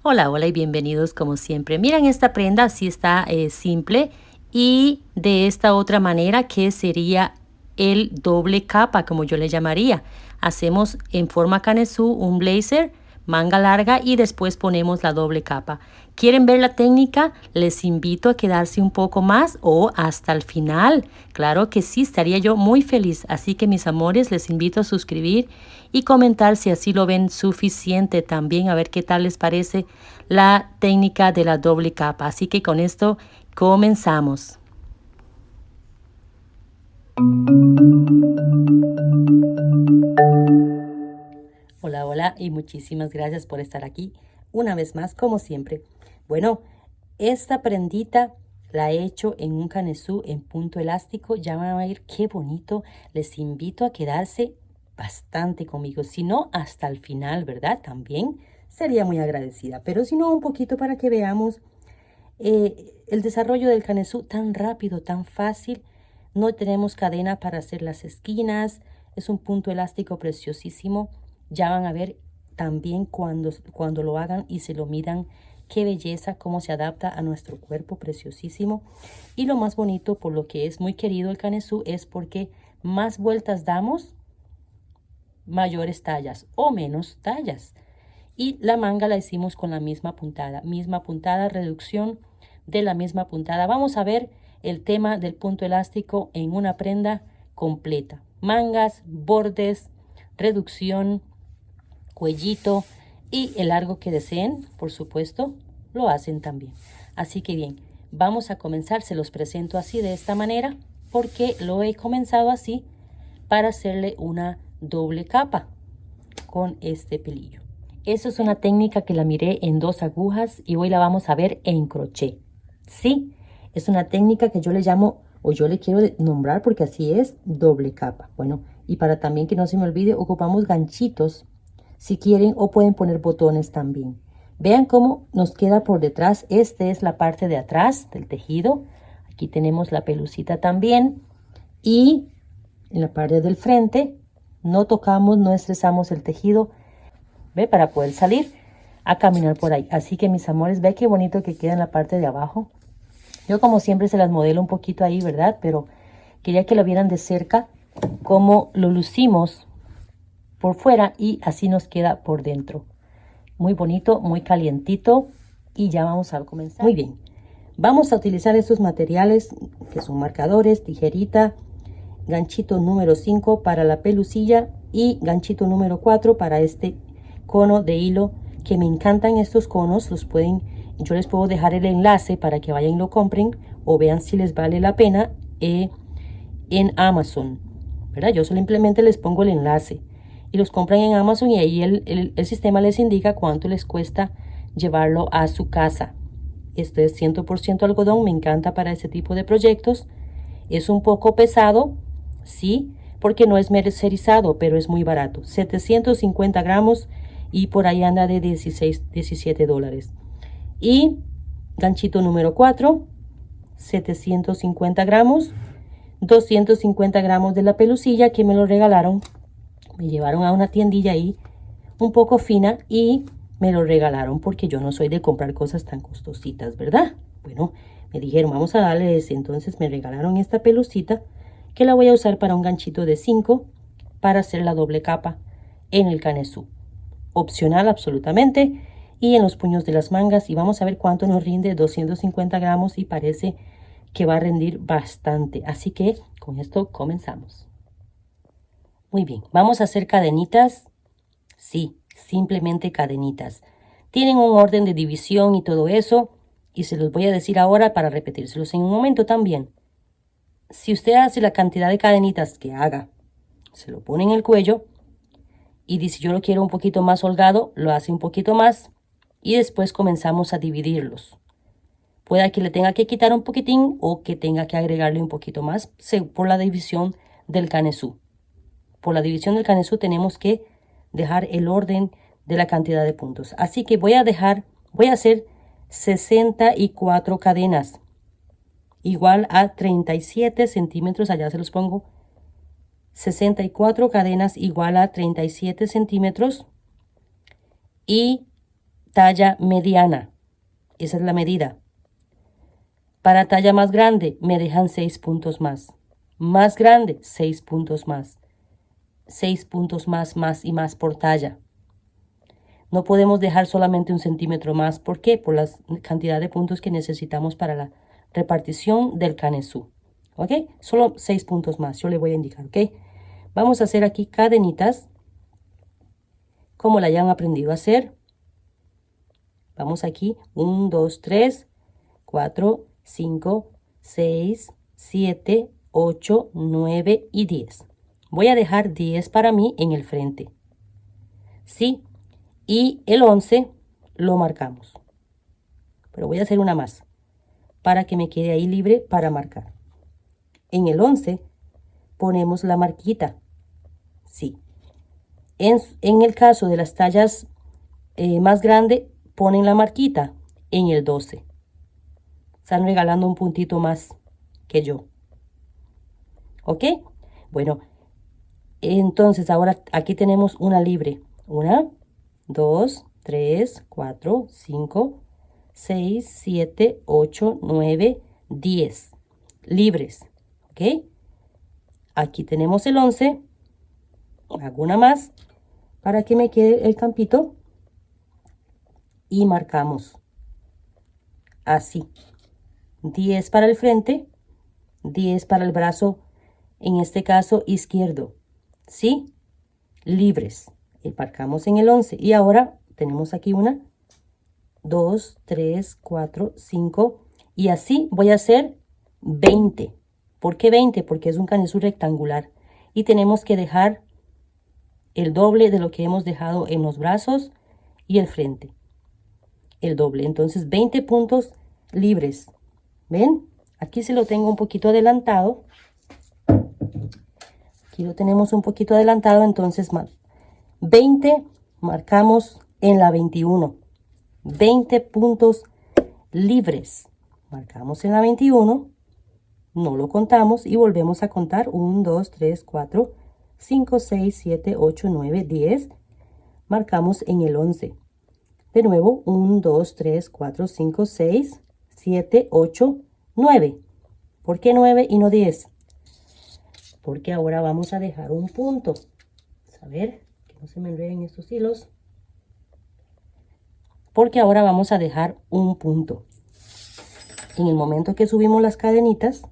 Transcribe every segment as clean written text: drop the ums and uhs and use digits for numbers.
Hola, hola y bienvenidos como siempre. Miren esta prenda, así está simple y de esta otra manera que sería el doble capa, como yo le llamaría. Hacemos en forma canesú un blazer, manga larga y después ponemos la doble capa. ¿Quieren ver la técnica? Les invito a quedarse un poco más o hasta el final. Claro que sí, estaría yo muy feliz. Así que mis amores, les invito a suscribir y comentar si así lo ven suficiente también, a ver qué tal les parece la técnica de la doble capa. Así que con esto comenzamos. Hola, hola y muchísimas gracias por estar aquí una vez más, como siempre. Bueno, esta prendita la he hecho en un canesú en punto elástico. Ya van a ver qué bonito. Les invito a quedarse bastante conmigo, si no hasta el final, ¿verdad? También sería muy agradecida, pero si no un poquito para que veamos el desarrollo del canesú tan rápido, tan fácil. No tenemos cadena para hacer las esquinas. Es un punto elástico preciosísimo. Ya van a ver también cuando lo hagan y se lo midan. Qué belleza, cómo se adapta a nuestro cuerpo, preciosísimo. Y lo más bonito, por lo que es muy querido el canesú, es porque más vueltas damos, mayores tallas o menos tallas. Y la manga la hicimos con la misma puntada, reducción de la misma puntada. Vamos a ver el tema del punto elástico en una prenda completa. Mangas, bordes, reducción, cuellito y el largo que deseen, por supuesto, lo hacen también. Así que bien, vamos a comenzar. Se los presento así de esta manera porque lo he comenzado así para hacerle una doble capa con este pelillo. Eso es una técnica que la miré en 2 agujas y hoy la vamos a ver en crochet. Sí, es una técnica que yo le llamo, o yo le quiero nombrar porque así es, doble capa. Bueno, y para también que no se me olvide, ocupamos ganchitos si quieren o pueden poner botones también. Vean cómo nos queda por detrás. Esta es la parte de atrás del tejido. Aquí tenemos la pelucita también. Y en la parte del frente no tocamos, no estresamos el tejido. ¿Ve? Para poder salir a caminar por ahí. Así que mis amores, ve qué bonito que queda en la parte de abajo. Yo como siempre se las modelo un poquito ahí, ¿verdad? Pero quería que lo vieran de cerca, cómo lo lucimos por fuera y así nos queda por dentro. Muy bonito, muy calientito y ya vamos a comenzar. Muy bien, vamos a utilizar estos materiales que son marcadores, tijerita, ganchito número 5 para la pelucilla y ganchito número 4 para este cono de hilo, que me encantan estos conos. Yo les puedo dejar el enlace para que vayan y lo compren o vean si les vale la pena en Amazon, ¿verdad? Yo simplemente les pongo el enlace y los compran en Amazon y ahí el sistema les indica cuánto les cuesta llevarlo a su casa. Esto es 100% algodón, me encanta para ese tipo de proyectos. Es un poco pesado, sí, porque no es mercerizado, pero es muy barato. 750 gramos y por ahí anda de 16, 17 dólares. Y ganchito número 4, 750 gramos, 250 gramos de la pelusilla que me lo regalaron. Me llevaron a una tiendilla ahí un poco fina y me lo regalaron porque yo no soy de comprar cosas tan costositas, ¿verdad? Bueno, me dijeron, vamos a darle ese. Entonces me regalaron esta pelucita que la voy a usar para un ganchito de 5 para hacer la doble capa en el canesú. Opcional absolutamente. Y en los puños de las mangas. Y vamos a ver cuánto nos rinde. 250 gramos y parece que va a rendir bastante. Así que con esto comenzamos. Muy bien, vamos a hacer cadenitas. Sí, simplemente cadenitas. Tienen un orden de división y todo eso. Y se los voy a decir ahora para repetírselos en un momento también. Si usted hace la cantidad de cadenitas que haga, se lo pone en el cuello y dice yo lo quiero un poquito más holgado, lo hace un poquito más y después comenzamos a dividirlos. Puede que le tenga que quitar un poquitín o que tenga que agregarle un poquito más por la división del canesú. Por la división del canesú tenemos que dejar el orden de la cantidad de puntos. Así que voy a hacer 64 cadenas. Igual a 37 centímetros, allá se los pongo. 64 cadenas igual a 37 centímetros. Y talla mediana. Esa es la medida. Para talla más grande me dejan 6 puntos más. Más grande, 6 puntos más. 6 puntos más, más y más por talla. No podemos dejar solamente 1 centímetro más. ¿Por qué? Por la cantidad de puntos que necesitamos para la repartición del canesú. ¿Ok? Solo 6 puntos más. Yo le voy a indicar. ¿Ok? Vamos a hacer aquí cadenitas como la hayan aprendido a hacer. Vamos aquí. 1, 2, 3, 4, 5, 6, 7, 8, 9 y 10. Voy a dejar 10 para mí en el frente. ¿Sí? Y el 11 lo marcamos. Pero voy a hacer una más para que me quede ahí libre para marcar. En el 11 ponemos la marquita. Sí. En el caso de las tallas más grandes, ponen la marquita en el 12. Están regalando un puntito más que yo. ¿Ok? Bueno, entonces ahora aquí tenemos una libre. 1, 2, 3, 4, 5, 6, 7, 8, 9, 10. Libres. ¿Ok? Aquí tenemos el 11. Hago una más para que me quede el campito. Y marcamos. Así. 10 para el frente. 10 para el brazo, en este caso izquierdo. ¿Sí? Libres. Y marcamos en el 11. Y ahora tenemos aquí 1, 2, 3, 4, 5. Y así voy a hacer 20. ¿Por qué 20? Porque es un canesú rectangular. Y tenemos que dejar el doble de lo que hemos dejado en los brazos y el frente. El doble. Entonces 20 puntos libres. ¿Ven? Aquí se lo tengo un poquito adelantado. Aquí lo tenemos un poquito adelantado. Entonces 20 marcamos en la 21. 20 puntos libres. Marcamos en la 21. No lo contamos y volvemos a contar. 1, 2, 3, 4, 5, 6, 7, 8, 9, 10. Marcamos en el 11. De nuevo, 1, 2, 3, 4, 5, 6, 7, 8, 9. ¿Por qué 9 y no 10? Porque ahora vamos a dejar un punto. A ver, que no se me enreden estos hilos. Porque ahora vamos a dejar un punto. En el momento que subimos las cadenitas,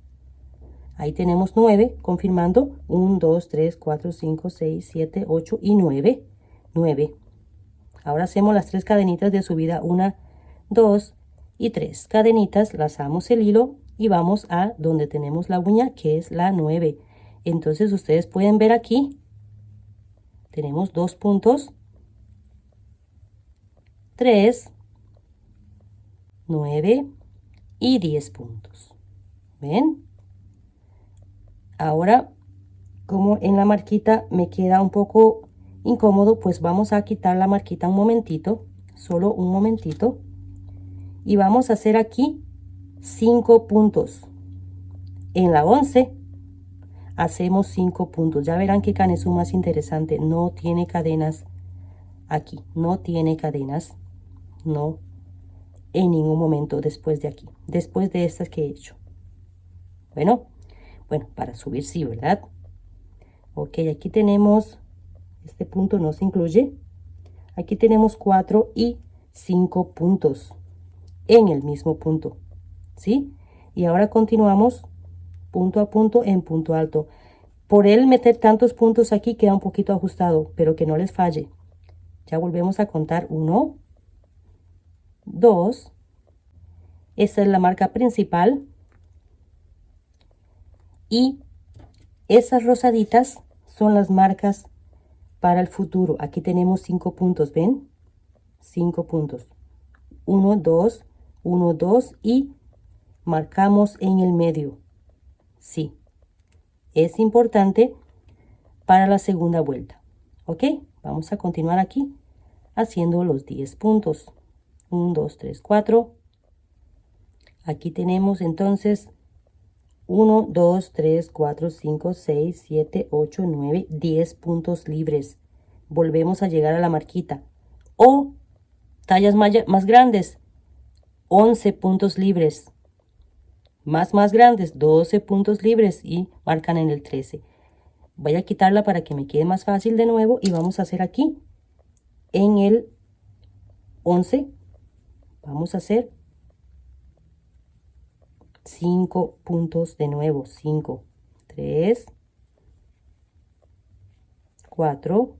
ahí tenemos 9, confirmando 1, 2, 3, 4, 5, 6, 7, 8 y 9. 9. Ahora hacemos las 3 cadenitas de subida, 1, 2 y 3 cadenitas, lazamos el hilo y vamos a donde tenemos la uña, que es la 9. Entonces ustedes pueden ver aquí, tenemos 2 puntos, 3, 9 y 10 puntos. ¿Ven? Ahora, como en la marquita me queda un poco incómodo, pues vamos a quitar la marquita un momentito, solo un momentito. Y vamos a hacer aquí 5 puntos. En la 11 hacemos 5 puntos. Ya verán qué canesú más interesante. No tiene cadenas aquí. No tiene cadenas. No. En ningún momento después de aquí. Después de estas que he hecho. Bueno, para subir sí, ¿verdad? Ok, aquí tenemos, este punto no se incluye. Aquí tenemos 4 y 5 puntos en el mismo punto. ¿Sí? Y ahora continuamos punto a punto en punto alto. Por el meter tantos puntos aquí queda un poquito ajustado, pero que no les falle. Ya volvemos a contar 1, 2. Esta es la marca principal. Y esas rosaditas son las marcas para el futuro. Aquí tenemos 5 puntos, ¿ven? 5 puntos. 1, 2, 1, 2 y marcamos en el medio. Sí. Es importante para la segunda vuelta. ¿Ok? Vamos a continuar aquí haciendo los 10 puntos. 1, 2, 3, 4. Aquí tenemos entonces 1, 2, 3, 4, 5, 6, 7, 8, 9, 10 puntos libres. Volvemos a llegar a la marquita. O Tallas más grandes, 11 puntos libres. Más grandes, 12 puntos libres y marcan en el 13. Voy a quitarla para que me quede más fácil de nuevo y vamos a hacer aquí en el 11. Vamos a hacer 5 puntos de nuevo. 5, 3, 4,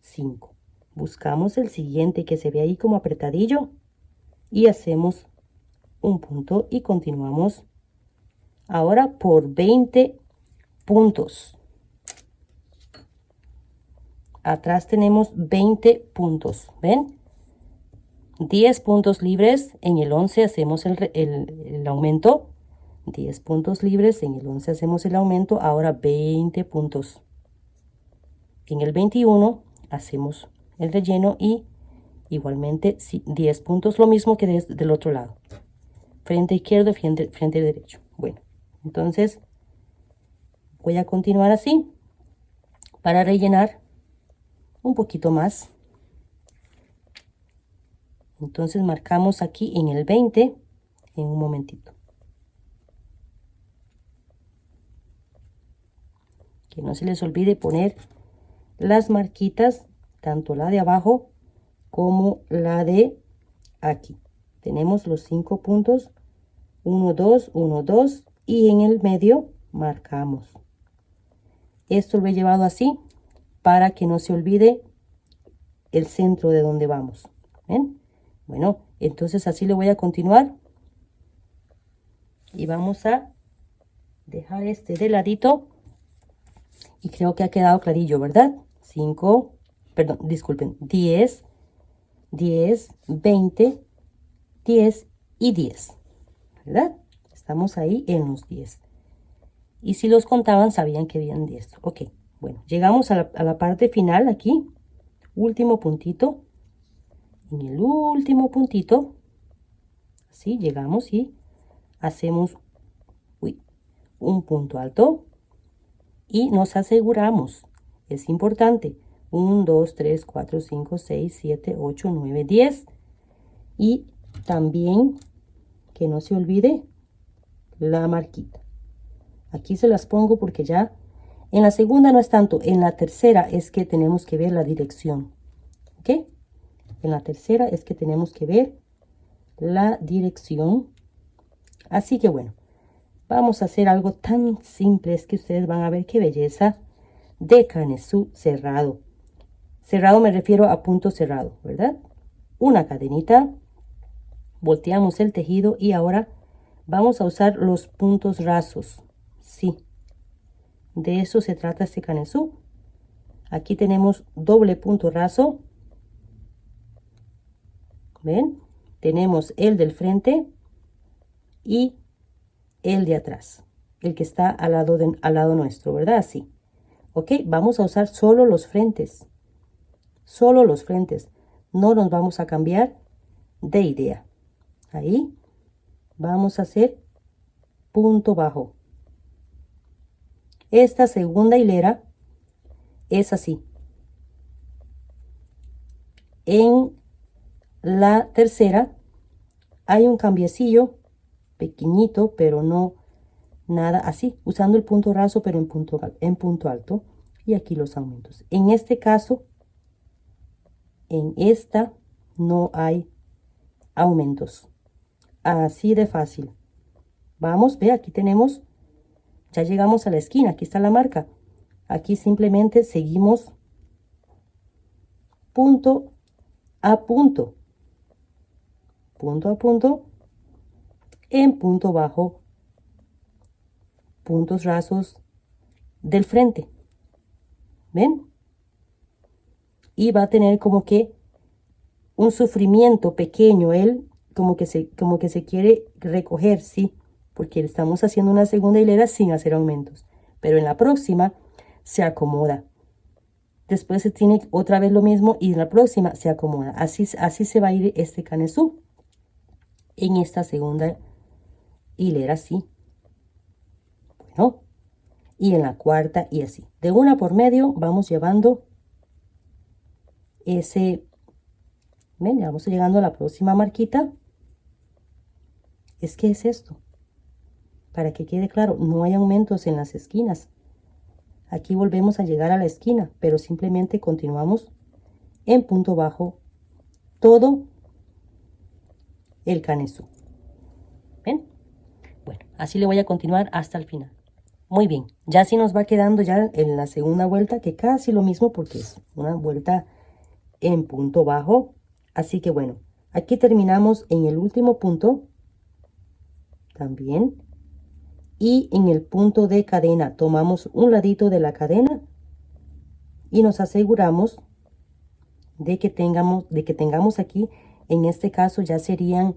5. Buscamos el siguiente que se ve ahí como apretadillo y hacemos un punto y continuamos ahora por 20 puntos. Atrás tenemos 20 puntos, ¿ven? 10 puntos libres, en el 11 hacemos el aumento. 10 puntos libres, en el 11 hacemos el aumento, ahora 20 puntos. En el 21 hacemos el relleno y igualmente 10 puntos, lo mismo que del otro lado. Frente izquierdo, frente derecho. Bueno, entonces voy a continuar así para rellenar un poquito más. Entonces marcamos aquí en el 20 en un momentito. Que no se les olvide poner las marquitas, tanto la de abajo como la de aquí. Tenemos los 5 puntos, 1, 2, 1, 2 y en el medio marcamos. Esto lo he llevado así para que no se olvide el centro de donde vamos. ¿Ven? Bueno, entonces así le voy a continuar. Y vamos a dejar este de ladito. Y creo que ha quedado clarillo, ¿verdad? 5, perdón, disculpen, 10, 10, 20, 10 y 10. ¿Verdad? Estamos ahí en los 10. Y si los contaban, sabían que habían 10. Ok, bueno, llegamos a la parte final aquí. Último puntito. En el último puntito, así llegamos y hacemos un punto alto. Y nos aseguramos, es importante, 1, 2, 3, 4, 5, 6, 7, 8, 9, 10. Y también que no se olvide la marquita. Aquí se las pongo porque ya en la segunda no es tanto, en la tercera es que tenemos que ver la dirección. ¿Ok? En la tercera es que tenemos que ver la dirección. Así que bueno, vamos a hacer algo tan simple, es que ustedes van a ver qué belleza de canesú cerrado. Cerrado me refiero a punto cerrado, ¿verdad? Una cadenita, volteamos el tejido y ahora vamos a usar los puntos rasos. Sí, de eso se trata este canesú. Aquí tenemos doble punto raso. ¿Ven? Tenemos el del frente y el de atrás, el que está al lado nuestro, ¿verdad? Así. Ok, vamos a usar solo los frentes. Solo los frentes. No nos vamos a cambiar de idea. Ahí vamos a hacer punto bajo. Esta segunda hilera es así. En la tercera hay un cambiecillo pequeñito, pero no nada así, usando el punto raso, pero en punto alto. Y aquí los aumentos. En este caso, en esta no hay aumentos. Así de fácil. Vamos, ve, aquí tenemos, ya llegamos a la esquina, aquí está la marca. Aquí simplemente seguimos punto a punto. Punto a punto. En punto bajo. Puntos rasos del frente. ¿Ven? Y va a tener como que un sufrimiento pequeño, él como que se quiere recoger, sí, porque estamos haciendo una segunda hilera sin hacer aumentos, pero en la próxima se acomoda. Después se tiene otra vez lo mismo y en la próxima se acomoda. Así se va a ir este canesú en esta segunda hilera, sí. Bueno, y en la cuarta y así. De una por medio vamos llevando ese Ven, ya vamos llegando a la próxima marquita. Es que es esto. Para que quede claro, no hay aumentos en las esquinas. Aquí volvemos a llegar a la esquina, pero simplemente continuamos en punto bajo todo el canesú. ¿Ven? Bueno, así le voy a continuar hasta el final. Muy bien, ya así nos va quedando ya en la segunda vuelta, que casi lo mismo porque es una vuelta en punto bajo. Así que bueno, aquí terminamos en el último punto también. Y en el punto de cadena tomamos un ladito de la cadena y nos aseguramos de que tengamos aquí, en este caso ya serían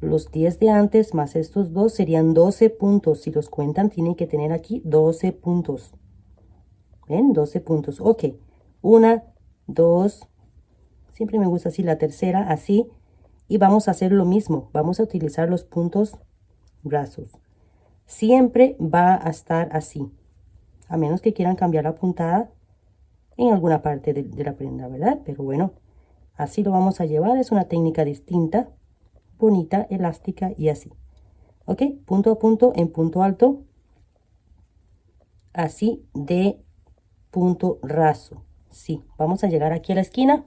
los 10 de antes más estos dos, serían 12 puntos. Si los cuentan, tienen que tener aquí 12 puntos. ¿Ven? 12 puntos. Ok. Una, dos. Siempre me gusta así la tercera, así. Y vamos a hacer lo mismo. Vamos a utilizar los puntos brazos. Siempre va a estar así. A menos que quieran cambiar la puntada en alguna parte de la prenda, ¿verdad? Pero bueno, así lo vamos a llevar. Es una técnica distinta, bonita, elástica y así. Ok, punto a punto en punto alto, así de punto raso. Sí, vamos a llegar aquí a la esquina.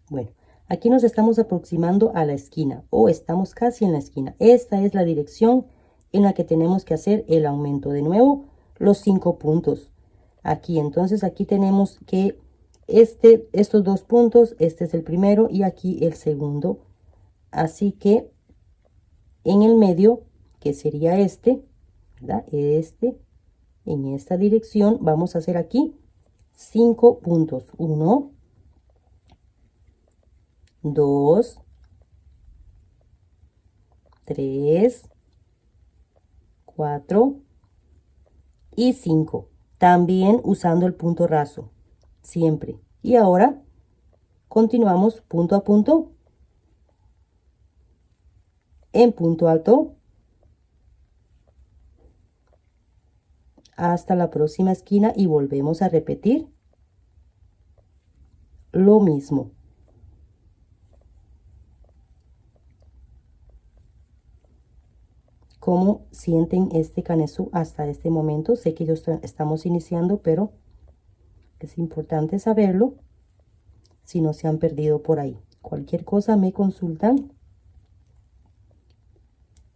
Bueno, aquí nos estamos aproximando a la esquina o estamos casi en la esquina. Esta es la dirección en la que tenemos que hacer el aumento. De nuevo, los 5 puntos. Aquí, entonces, aquí tenemos que estos 2 puntos, este es el primero y aquí el segundo. Así que en el medio, que sería este, ¿verdad? Este, en esta dirección, vamos a hacer aquí 5 puntos. 1, 2, 3, 4 y 5. También usando el punto raso, siempre. Y ahora continuamos punto a punto en punto alto hasta la próxima esquina y volvemos a repetir lo mismo. ¿Cómo sienten este canesú hasta este momento? Sé que estamos iniciando, pero es importante saberlo si no se han perdido por ahí. Cualquier cosa me consultan.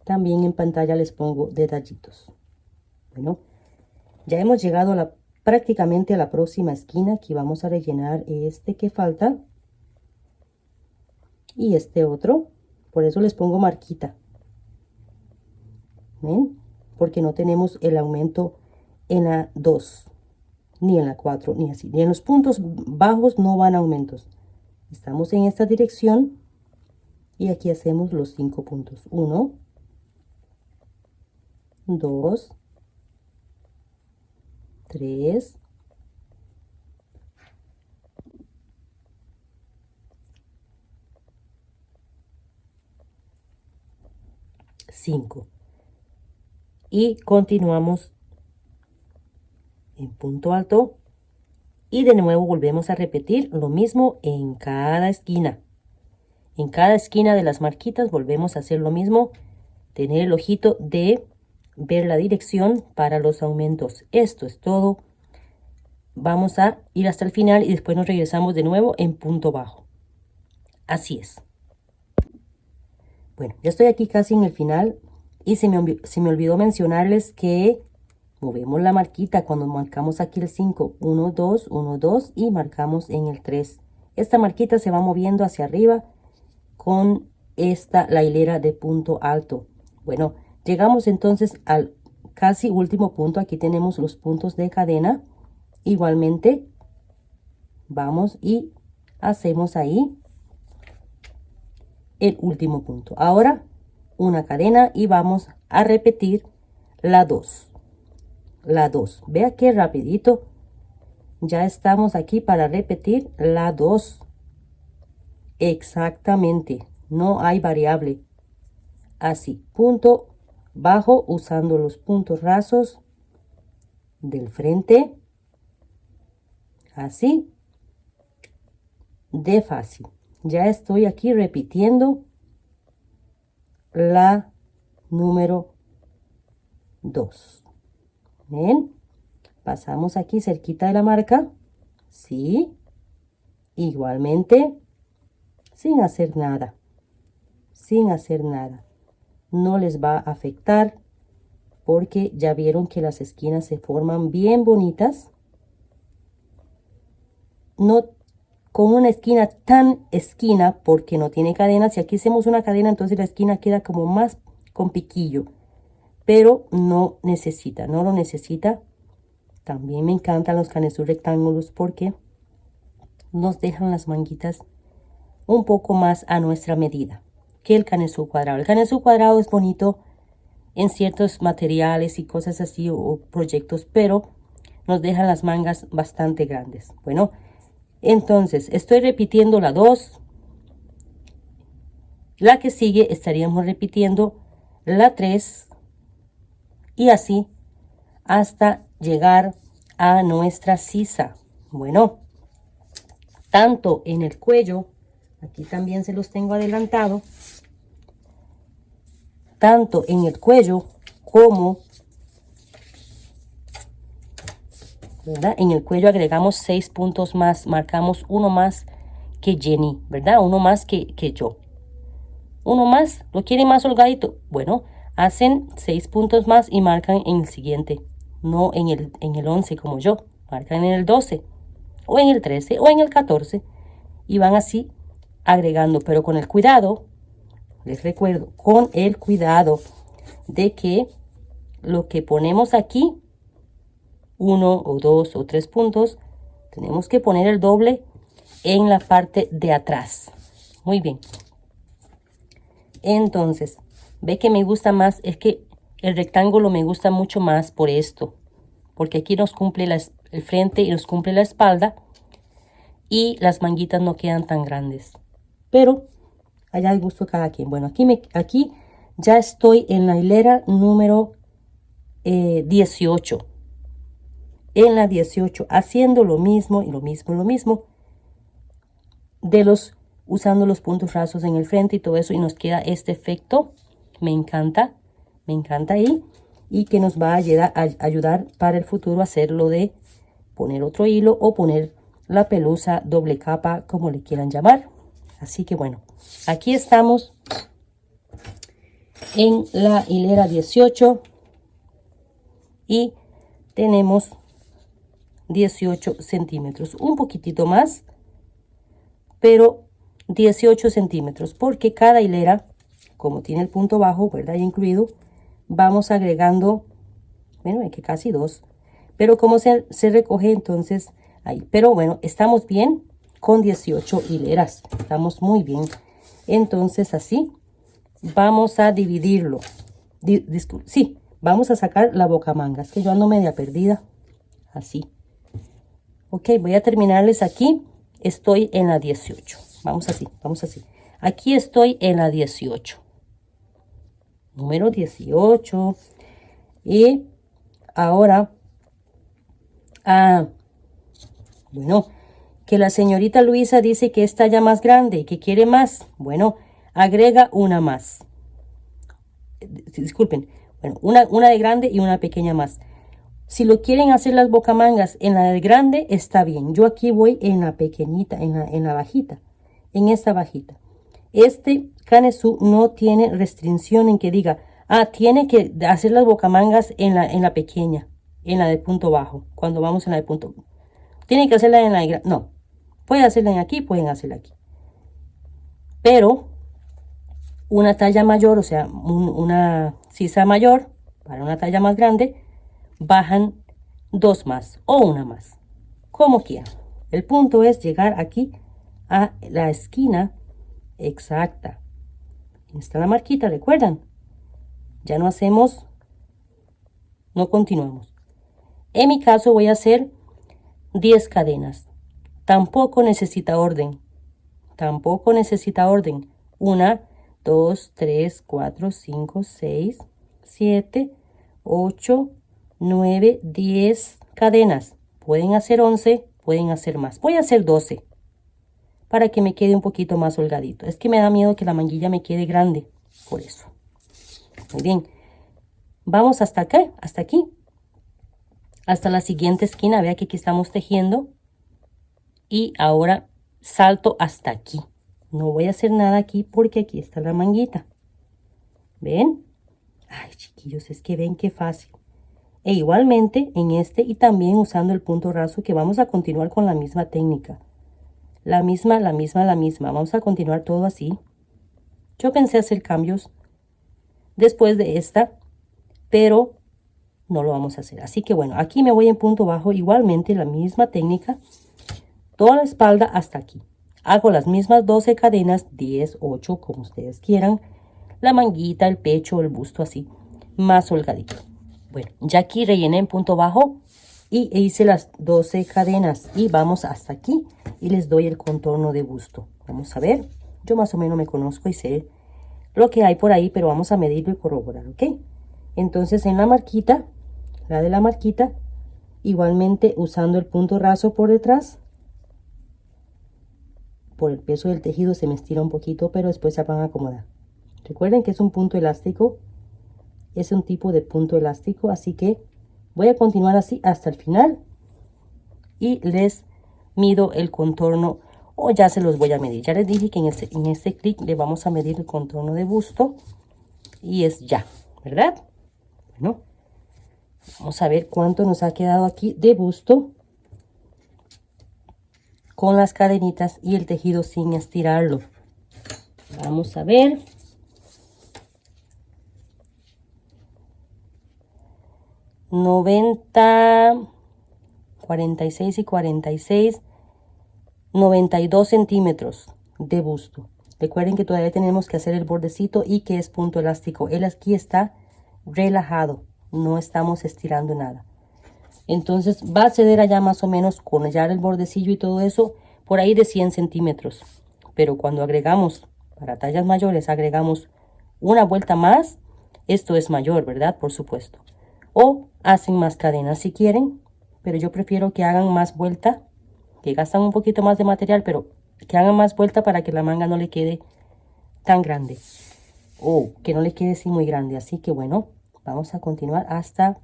También en pantalla les pongo detallitos. Bueno, ya hemos llegado prácticamente a la próxima esquina. Aquí vamos a rellenar este que falta y este otro. Por eso les pongo marquita. ¿Ven? Porque no tenemos el aumento en la 2, ni en la 4, ni así. Ni en los puntos bajos no van aumentos. Estamos en esta dirección y aquí hacemos los 5 puntos. 1, 2, 3, 5. Y continuamos en punto alto y de nuevo volvemos a repetir lo mismo en cada esquina. En cada esquina de las marquitas volvemos a hacer lo mismo, tener el ojito de ver la dirección para los aumentos. Esto es todo. Vamos a ir hasta el final y después nos regresamos de nuevo en punto bajo. Así es. Bueno, ya estoy aquí casi en el final y se me olvidó mencionarles que movemos la marquita cuando marcamos aquí el 5, 1, 2, 1, 2 y marcamos en el 3. Esta marquita se va moviendo hacia arriba con la hilera de punto alto. Bueno, llegamos entonces al casi último punto. Aquí tenemos los puntos de cadena. Igualmente, vamos y hacemos ahí el último punto. Ahora, una cadena y vamos a repetir la 2. La 2. Vea qué rapidito. Ya estamos aquí para repetir la 2. Exactamente. No hay variable. Así, punto bajo usando los puntos rasos del frente. Así. de fácil. Ya estoy aquí repitiendo la número 2. ¿Ven? Pasamos aquí cerquita de la marca. Sí. Igualmente, sin hacer nada. Sin hacer nada. No les va a afectar porque ya vieron que las esquinas se forman bien bonitas. No con una esquina tan esquina porque no tiene cadena. Si aquí hacemos una cadena, entonces la esquina queda como más con piquillo. Pero no necesita, no lo necesita. También me encantan los canesú rectángulos porque nos dejan las manguitas un poco más a nuestra medida que el canesú cuadrado. El canesú cuadrado es bonito en ciertos materiales y cosas así o proyectos, pero nos dejan las mangas bastante grandes. Bueno, entonces estoy repitiendo la 2. La que sigue estaríamos repitiendo la 3 y así hasta llegar a nuestra sisa. Bueno, tanto en el cuello, aquí también se los tengo adelantado, tanto en el cuello como, ¿verdad? En el cuello agregamos 6 puntos más, marcamos uno más que Jenny, ¿verdad? Uno más que yo. Uno más, ¿lo quieren más holgadito? Bueno, hacen 6 puntos más y marcan en el siguiente, no en el 11 como yo, marcan en el 12 o en el 13 o en el 14 y van así agregando, pero con el cuidado, les recuerdo, con el cuidado de que lo que ponemos aquí, 1 o 2 o 3 puntos, tenemos que poner el doble en la parte de atrás. Muy bien. Entonces, ve que me gusta más, es que el rectángulo me gusta mucho más por esto, porque aquí nos cumple el frente y nos cumple la espalda y las manguitas no quedan tan grandes. Pero allá de gusto cada quien. Bueno, aquí ya estoy en la hilera número 18. En la 18, haciendo lo mismo y lo mismo y lo mismo. Usando los puntos rasos en el frente y todo eso. Y nos queda este efecto. Me encanta ahí. Y que nos va a ayudar para el futuro a hacerlo de poner otro hilo o poner la pelusa doble capa, como le quieran llamar. Así que bueno, aquí estamos en la hilera 18 y tenemos 18 centímetros, un poquitito más, pero 18 centímetros, porque cada hilera, como tiene el punto bajo, ¿verdad? Ya incluido, vamos agregando, bueno, hay que casi 2, pero como se recoge entonces ahí, pero bueno, estamos bien con 18 hileras, estamos muy bien. Entonces así vamos a dividirlo. Sí, vamos a sacar la bocamangas, que yo ando media perdida. Así. Ok, voy a terminarles aquí. Estoy en la 18. Vamos así, vamos así. Aquí estoy en la 18. Número 18. Y ahora, bueno, que la señorita Luisa dice que es talla más grande y que quiere más. Bueno, agrega una más. Disculpen, bueno, una de grande y una pequeña más. Si lo quieren hacer las bocamangas en la de grande, está bien. Yo aquí voy en la pequeñita, en la bajita, en esta bajita. Este canesú no tiene restricción en que diga, tiene que hacer las bocamangas en la pequeña, en la de punto bajo, cuando vamos en la de punto. Tiene que hacerla en la de grande. No, pueden hacerla en aquí, pueden hacerla aquí. Pero una talla mayor, o sea, una sisa mayor, para una talla más grande, bajan 2 más o una más, como quieran. El punto es llegar aquí a la esquina exacta. Está la marquita, ¿recuerdan? Ya no hacemos, no continuamos. En mi caso voy a hacer 10 cadenas. Tampoco necesita orden. Tampoco necesita orden. 1, 2, 3, 4, 5, 6, 7, 8, 9, 10 cadenas. Pueden hacer 11, pueden hacer más. Voy a hacer 12. para que me quede un poquito más holgadito. Es que me da miedo que la manguilla me quede grande, por eso. Muy bien. Vamos hasta acá, hasta aquí. Hasta la siguiente esquina. Vea que aquí estamos tejiendo. Y ahora salto hasta aquí. No voy a hacer nada aquí porque aquí está la manguita. ¿Ven? Ay, chiquillos, es que ven qué fácil. E igualmente en este y también usando el punto raso, que vamos a continuar con la misma técnica. La misma. Vamos a continuar todo así. Yo pensé hacer cambios después de esta, pero no lo vamos a hacer. Así que bueno, aquí me voy en punto bajo, igualmente la misma técnica. Toda la espalda hasta aquí. Hago las mismas 12 cadenas, 10, 8, como ustedes quieran. La manguita, el pecho, el busto así, más holgadito. Bueno, ya aquí rellené en punto bajo y hice las 12 cadenas. Y vamos hasta aquí y les doy el contorno de busto. Vamos a ver. Yo más o menos me conozco y sé lo que hay por ahí, pero vamos a medirlo y corroborar, ¿ok? Entonces en la marquita, la de la marquita, igualmente usando el punto raso por detrás. Por el peso del tejido se me estira un poquito, pero después se van a acomodar. Recuerden que es un punto elástico, es un tipo de punto elástico, así que voy a continuar así hasta el final y les mido el contorno, o ya se los voy a medir. Ya les dije que en este clic le vamos a medir el contorno de busto y es ya, ¿verdad? Bueno, vamos a ver cuánto nos ha quedado aquí de busto con las cadenitas y el tejido sin estirarlo. Vamos a ver. ...90... 46 y 46... 92 centímetros de busto. Recuerden que todavía tenemos que hacer el bordecito y que es punto elástico. Él aquí está relajado, no estamos estirando nada. Entonces va a ceder allá más o menos con ya el bordecillo y todo eso, por ahí de 100 centímetros. Pero cuando agregamos, para tallas mayores, agregamos una vuelta más, esto es mayor, ¿verdad? Por supuesto. O hacen más cadenas si quieren, pero yo prefiero que hagan más vuelta, que gastan un poquito más de material, pero que hagan más vuelta para que la manga no le quede tan grande. O que no le quede así muy grande. Así que bueno, vamos a continuar hasta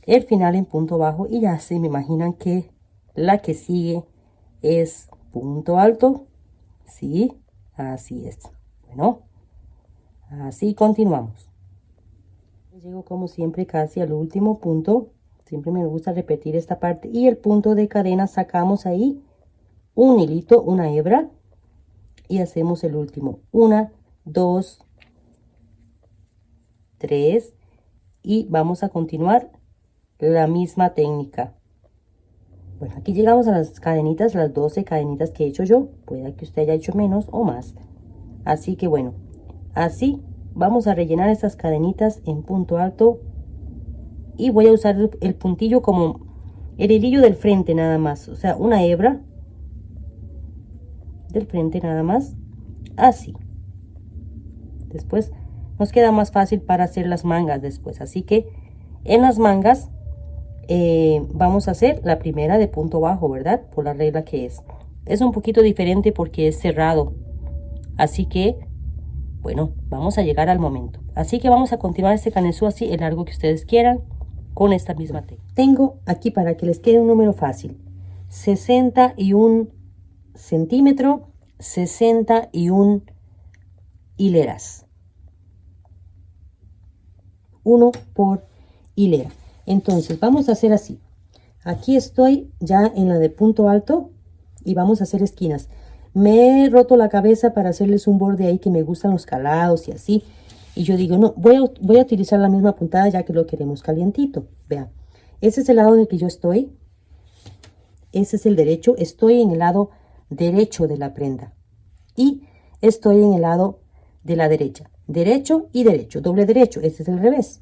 el final en punto bajo y ya se me imaginan que la que sigue es punto alto. Sí, así es. Bueno, así continuamos. Llego como siempre casi al último punto. Siempre me gusta repetir esta parte y el punto de cadena sacamos ahí un hilito, una hebra y hacemos el último. 1, 2, 3 y vamos a continuar la misma técnica. Bueno, aquí llegamos a las cadenitas, las 12 cadenitas que he hecho yo. Puede que usted haya hecho menos o más. Así que bueno, así vamos a rellenar estas cadenitas en punto alto. Y voy a usar el puntillo como el hilillo del frente nada más. O sea, una hebra del frente nada más. Así. Después nos queda más fácil para hacer las mangas después. Así que en las mangas vamos a hacer la primera de punto bajo, ¿verdad? Por la regla que es. Es un poquito diferente porque es cerrado. Así que, bueno, vamos a llegar al momento. Así que vamos a continuar este canesú así, el largo que ustedes quieran, con esta misma técnica. Tengo aquí, para que les quede un número fácil, 61 centímetros, 61 hileras. 1 por hilera. Entonces vamos a hacer así. Aquí estoy ya en la de punto alto y vamos a hacer esquinas. Me he roto la cabeza para hacerles un borde ahí que me gustan los calados y así. Y yo digo, no, voy a utilizar la misma puntada ya que lo queremos calientito. Vean, ese es el lado en el que yo estoy. Ese es el derecho. Estoy en el lado derecho de la prenda. Y estoy en el lado de la derecha. Derecho y derecho. Doble derecho. Este es el revés.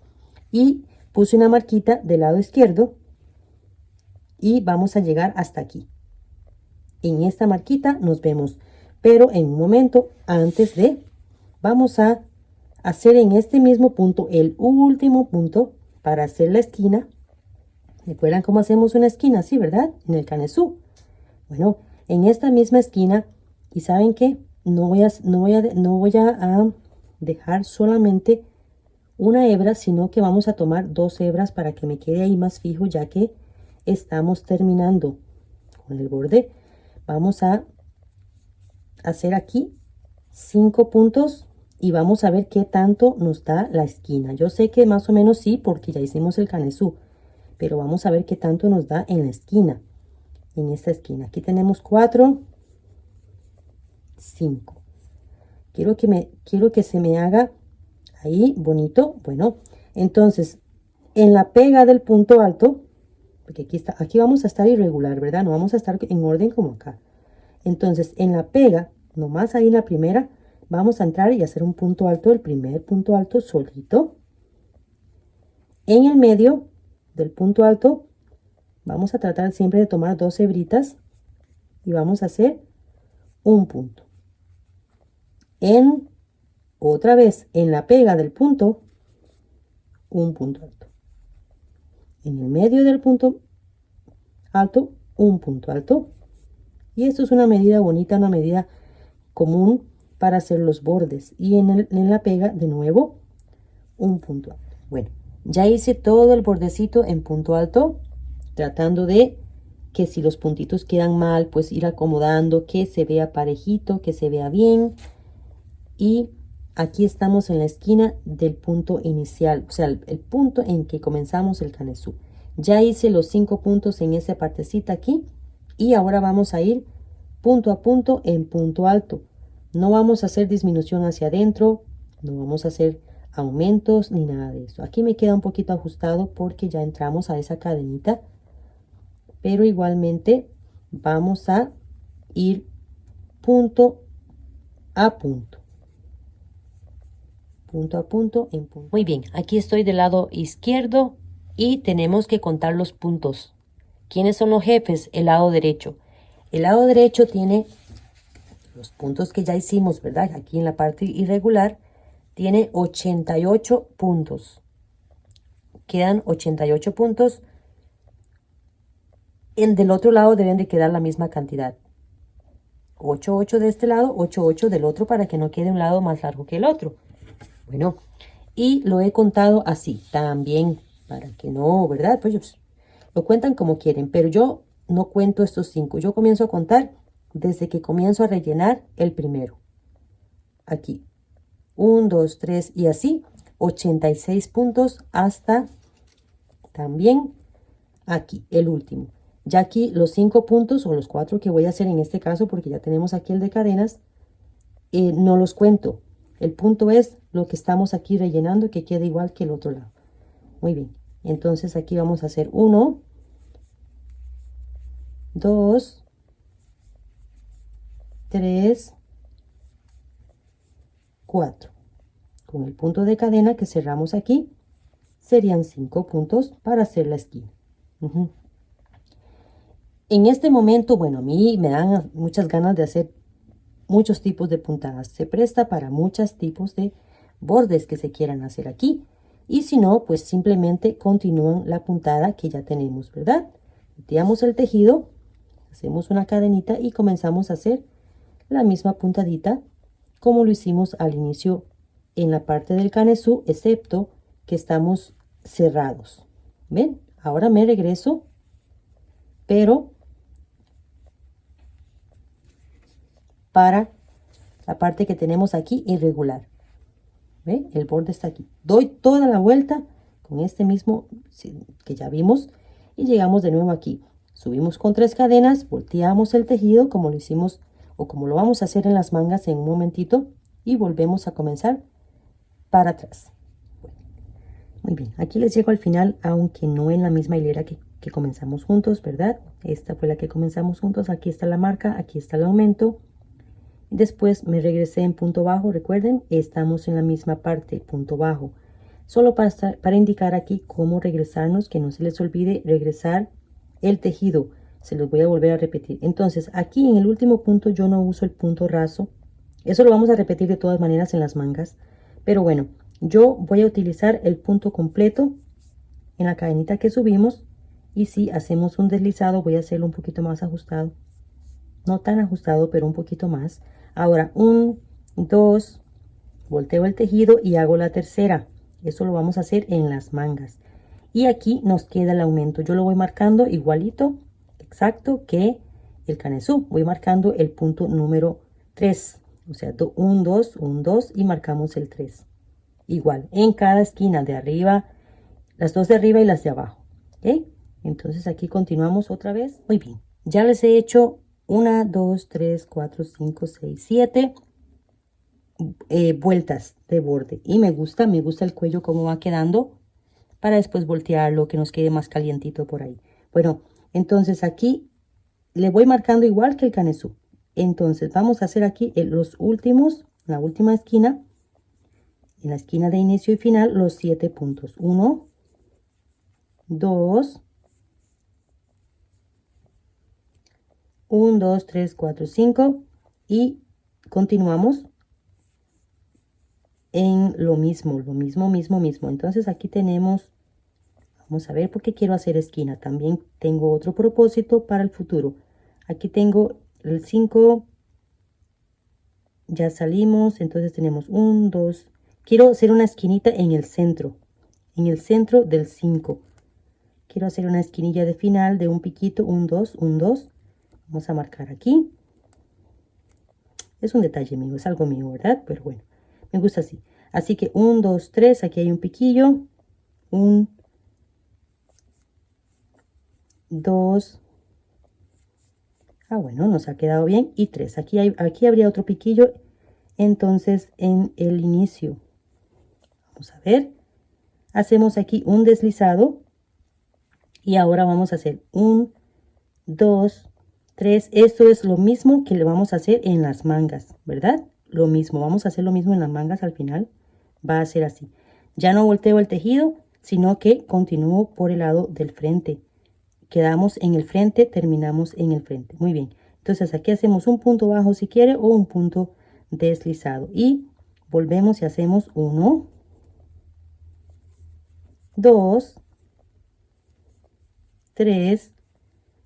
Y puse una marquita del lado izquierdo. Y vamos a llegar hasta aquí. En esta marquita nos vemos. Pero en un momento antes de, vamos a hacer en este mismo punto el último punto para hacer la esquina. ¿Recuerdan cómo hacemos una esquina? Sí, ¿verdad? En el canesú. Bueno, en esta misma esquina Y ¿saben qué? No voy a dejar solamente una hebra, sino que vamos a tomar 2 hebras para que me quede ahí más fijo, ya que estamos terminando con el borde. Vamos a hacer aquí 5 puntos y vamos a ver qué tanto nos da la esquina. Yo sé que más o menos sí, porque ya hicimos el canesú, pero vamos a ver qué tanto nos da en la esquina, en esta esquina. Aquí tenemos 4, 5. Quiero que se me haga ahí bonito. Bueno, entonces en la pega del punto alto, porque aquí vamos a estar irregular, ¿verdad? No vamos a estar en orden como acá. Entonces en la pega, nomás ahí en la primera, vamos a entrar y hacer un punto alto, el primer punto alto solito. En el medio del punto alto, vamos a tratar siempre de tomar 2 hebritas y vamos a hacer un punto. Otra vez en la pega del punto, un punto alto. En el medio del punto alto, un punto alto. Y esto es una medida bonita, una medida común para hacer los bordes. Y en la pega, de nuevo, un punto alto. Bueno, ya hice todo el bordecito en punto alto, tratando de que si los puntitos quedan mal, pues ir acomodando, que se vea parejito, que se vea bien. Y aquí estamos en la esquina del punto inicial, o sea, el punto en que comenzamos el canesú. Ya hice los 5 puntos en esa partecita aquí y ahora vamos a ir punto a punto en punto alto. No vamos a hacer disminución hacia adentro, no vamos a hacer aumentos ni nada de eso. Aquí me queda un poquito ajustado porque ya entramos a esa cadenita, pero igualmente vamos a ir punto a punto. Punto a punto en punto. Muy bien, aquí estoy del lado izquierdo y tenemos que contar los puntos. ¿Quiénes son los jefes? El lado derecho. El lado derecho tiene los puntos que ya hicimos, ¿verdad? Aquí en la parte irregular tiene 88 puntos. Quedan 88 puntos. Del otro lado deben de quedar la misma cantidad. 8, 8 de este lado, 8, 8 del otro para que no quede un lado más largo que el otro. Bueno, y lo he contado así también, para que no, ¿verdad? Pues lo cuentan como quieren, pero yo no cuento estos 5. Yo comienzo a contar desde que comienzo a rellenar el primero. Aquí, 1, 2, 3 y así, 86 puntos hasta también aquí, el último. Ya aquí los 5 puntos o los 4 que voy a hacer en este caso, porque ya tenemos aquí el de cadenas, no los cuento. El punto es lo que estamos aquí rellenando, que quede igual que el otro lado. Muy bien. Entonces aquí vamos a hacer 1, 2, 3, 4. Con el punto de cadena que cerramos aquí, serían 5 puntos para hacer la esquina. En este momento, bueno, a mí me dan muchas ganas de hacer muchos tipos de puntadas. Se presta para muchos tipos de bordes que se quieran hacer aquí. Y si no, pues simplemente continúan la puntada que ya tenemos, ¿verdad? Tiramos el tejido, hacemos una cadenita y comenzamos a hacer la misma puntadita como lo hicimos al inicio en la parte del canesú, excepto que estamos cerrados. ¿Ven? Ahora me regreso, pero para la parte que tenemos aquí irregular. ¿Ve? El borde está aquí. Doy toda la vuelta con este mismo que ya vimos y llegamos de nuevo aquí. Subimos con 3 cadenas, volteamos el tejido como lo hicimos o como lo vamos a hacer en las mangas en un momentito y volvemos a comenzar para atrás. Bueno, muy bien, aquí les llego al final, aunque no en la misma hilera que comenzamos juntos, ¿verdad? Esta fue la que comenzamos juntos. Aquí está la marca, aquí está el aumento. Después me regresé en punto bajo, recuerden, estamos en la misma parte, punto bajo. Solo para indicar aquí cómo regresarnos, que no se les olvide regresar el tejido. Se los voy a volver a repetir. Entonces, aquí en el último punto yo no uso el punto raso. Eso lo vamos a repetir de todas maneras en las mangas. Pero bueno, yo voy a utilizar el punto completo en la cadenita que subimos. Y si hacemos un deslizado, voy a hacerlo un poquito más ajustado. no tan ajustado, pero un poquito más. Ahora, 1, 2, volteo el tejido y hago la tercera. Eso lo vamos a hacer en las mangas. Y aquí nos queda el aumento. Yo lo voy marcando igualito, exacto, que el canesú. Voy marcando el punto número 3. O sea, 1, 2, 1, 2 y marcamos el 3. Igual, en cada esquina de arriba, las dos de arriba y las de abajo. ¿Ok? Entonces aquí continuamos otra vez. Muy bien. Ya les he hecho 1, 2, 3, 4, 5, 6, 7 vueltas de borde. Y me gusta el cuello como va quedando para después voltearlo, que nos quede más calientito por ahí. Bueno, entonces aquí le voy marcando igual que el canesú. Entonces vamos a hacer aquí los últimos, la última esquina, en la esquina de inicio y final, los 7 puntos. 1, 2, 1, 2, 3, 4, 5 y continuamos en lo mismo, mismo. Entonces aquí tenemos, vamos a ver porque quiero hacer esquina. También tengo otro propósito para el futuro. Aquí tengo el 5, ya salimos, entonces tenemos 1, 2. Quiero hacer una esquinita en el centro del 5. Quiero hacer una esquinilla de final de un piquito, 1, 2, 1, 2. Vamos a marcar aquí. Es un detalle mío, es algo mío, ¿verdad? Pero bueno, me gusta así. Así que 1, 2, 3, aquí hay un piquillo. 1, 2. Ah, bueno, nos ha quedado bien. Y 3. Aquí habría otro piquillo. Entonces, en el inicio, vamos a ver. Hacemos aquí un deslizado. Y ahora vamos a hacer 1, 2, 3. Esto es lo mismo que le vamos a hacer en las mangas, ¿verdad? Lo mismo, vamos a hacer lo mismo en las mangas al final. Va a ser así. Ya no volteo el tejido, sino que continúo por el lado del frente. Quedamos en el frente, terminamos en el frente. Muy bien. Entonces aquí hacemos un punto bajo si quiere o un punto deslizado. Y volvemos y hacemos 1, 2, 3,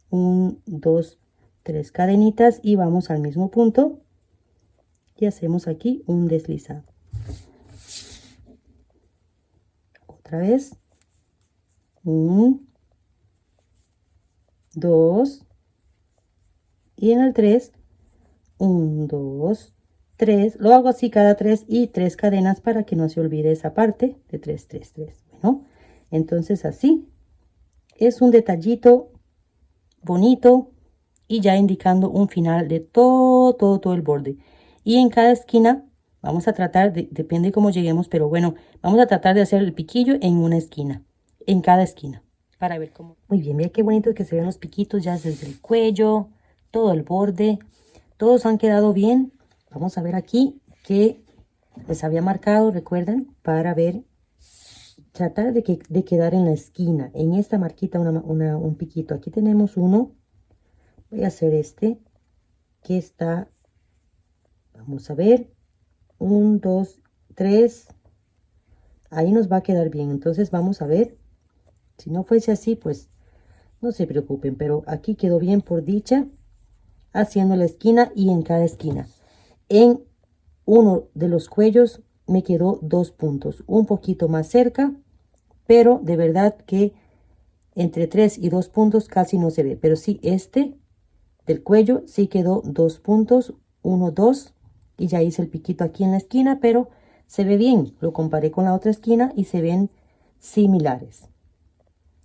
1, 2, 3 cadenitas y vamos al mismo punto y hacemos aquí un deslizado. Otra vez. 1, 2 y en el 3, 1, 2, 3. Lo hago así cada 3 y 3 cadenas para que no se olvide esa parte de 3, 3, 3. Bueno, entonces así es un detallito bonito y ya indicando un final de todo el borde. Y en cada esquina vamos a tratar de, depende cómo lleguemos, pero bueno, vamos a tratar de hacer el piquillo en una esquina, en cada esquina, para ver cómo. Muy bien, mira qué bonito que se ven los piquitos ya desde el cuello, todo el borde, todos han quedado bien. Vamos a ver aquí que les había marcado, recuerdan, para ver, tratar de quedar en la esquina, en esta marquita un piquito. Aquí tenemos uno. Voy a hacer este que está, vamos a ver, 1, 2, 3. Ahí nos va a quedar bien. Entonces vamos a ver. Si no fuese así, pues no se preocupen. Pero aquí quedó bien por dicha. Haciendo la esquina y en cada esquina. En uno de los cuellos me quedó 2 puntos. Un poquito más cerca. Pero de verdad que entre 3 y 2 puntos casi no se ve. Pero sí, este del cuello sí quedó 2 puntos. 1, 2. Y ya hice el piquito aquí en la esquina, pero se ve bien. Lo comparé con la otra esquina y se ven similares.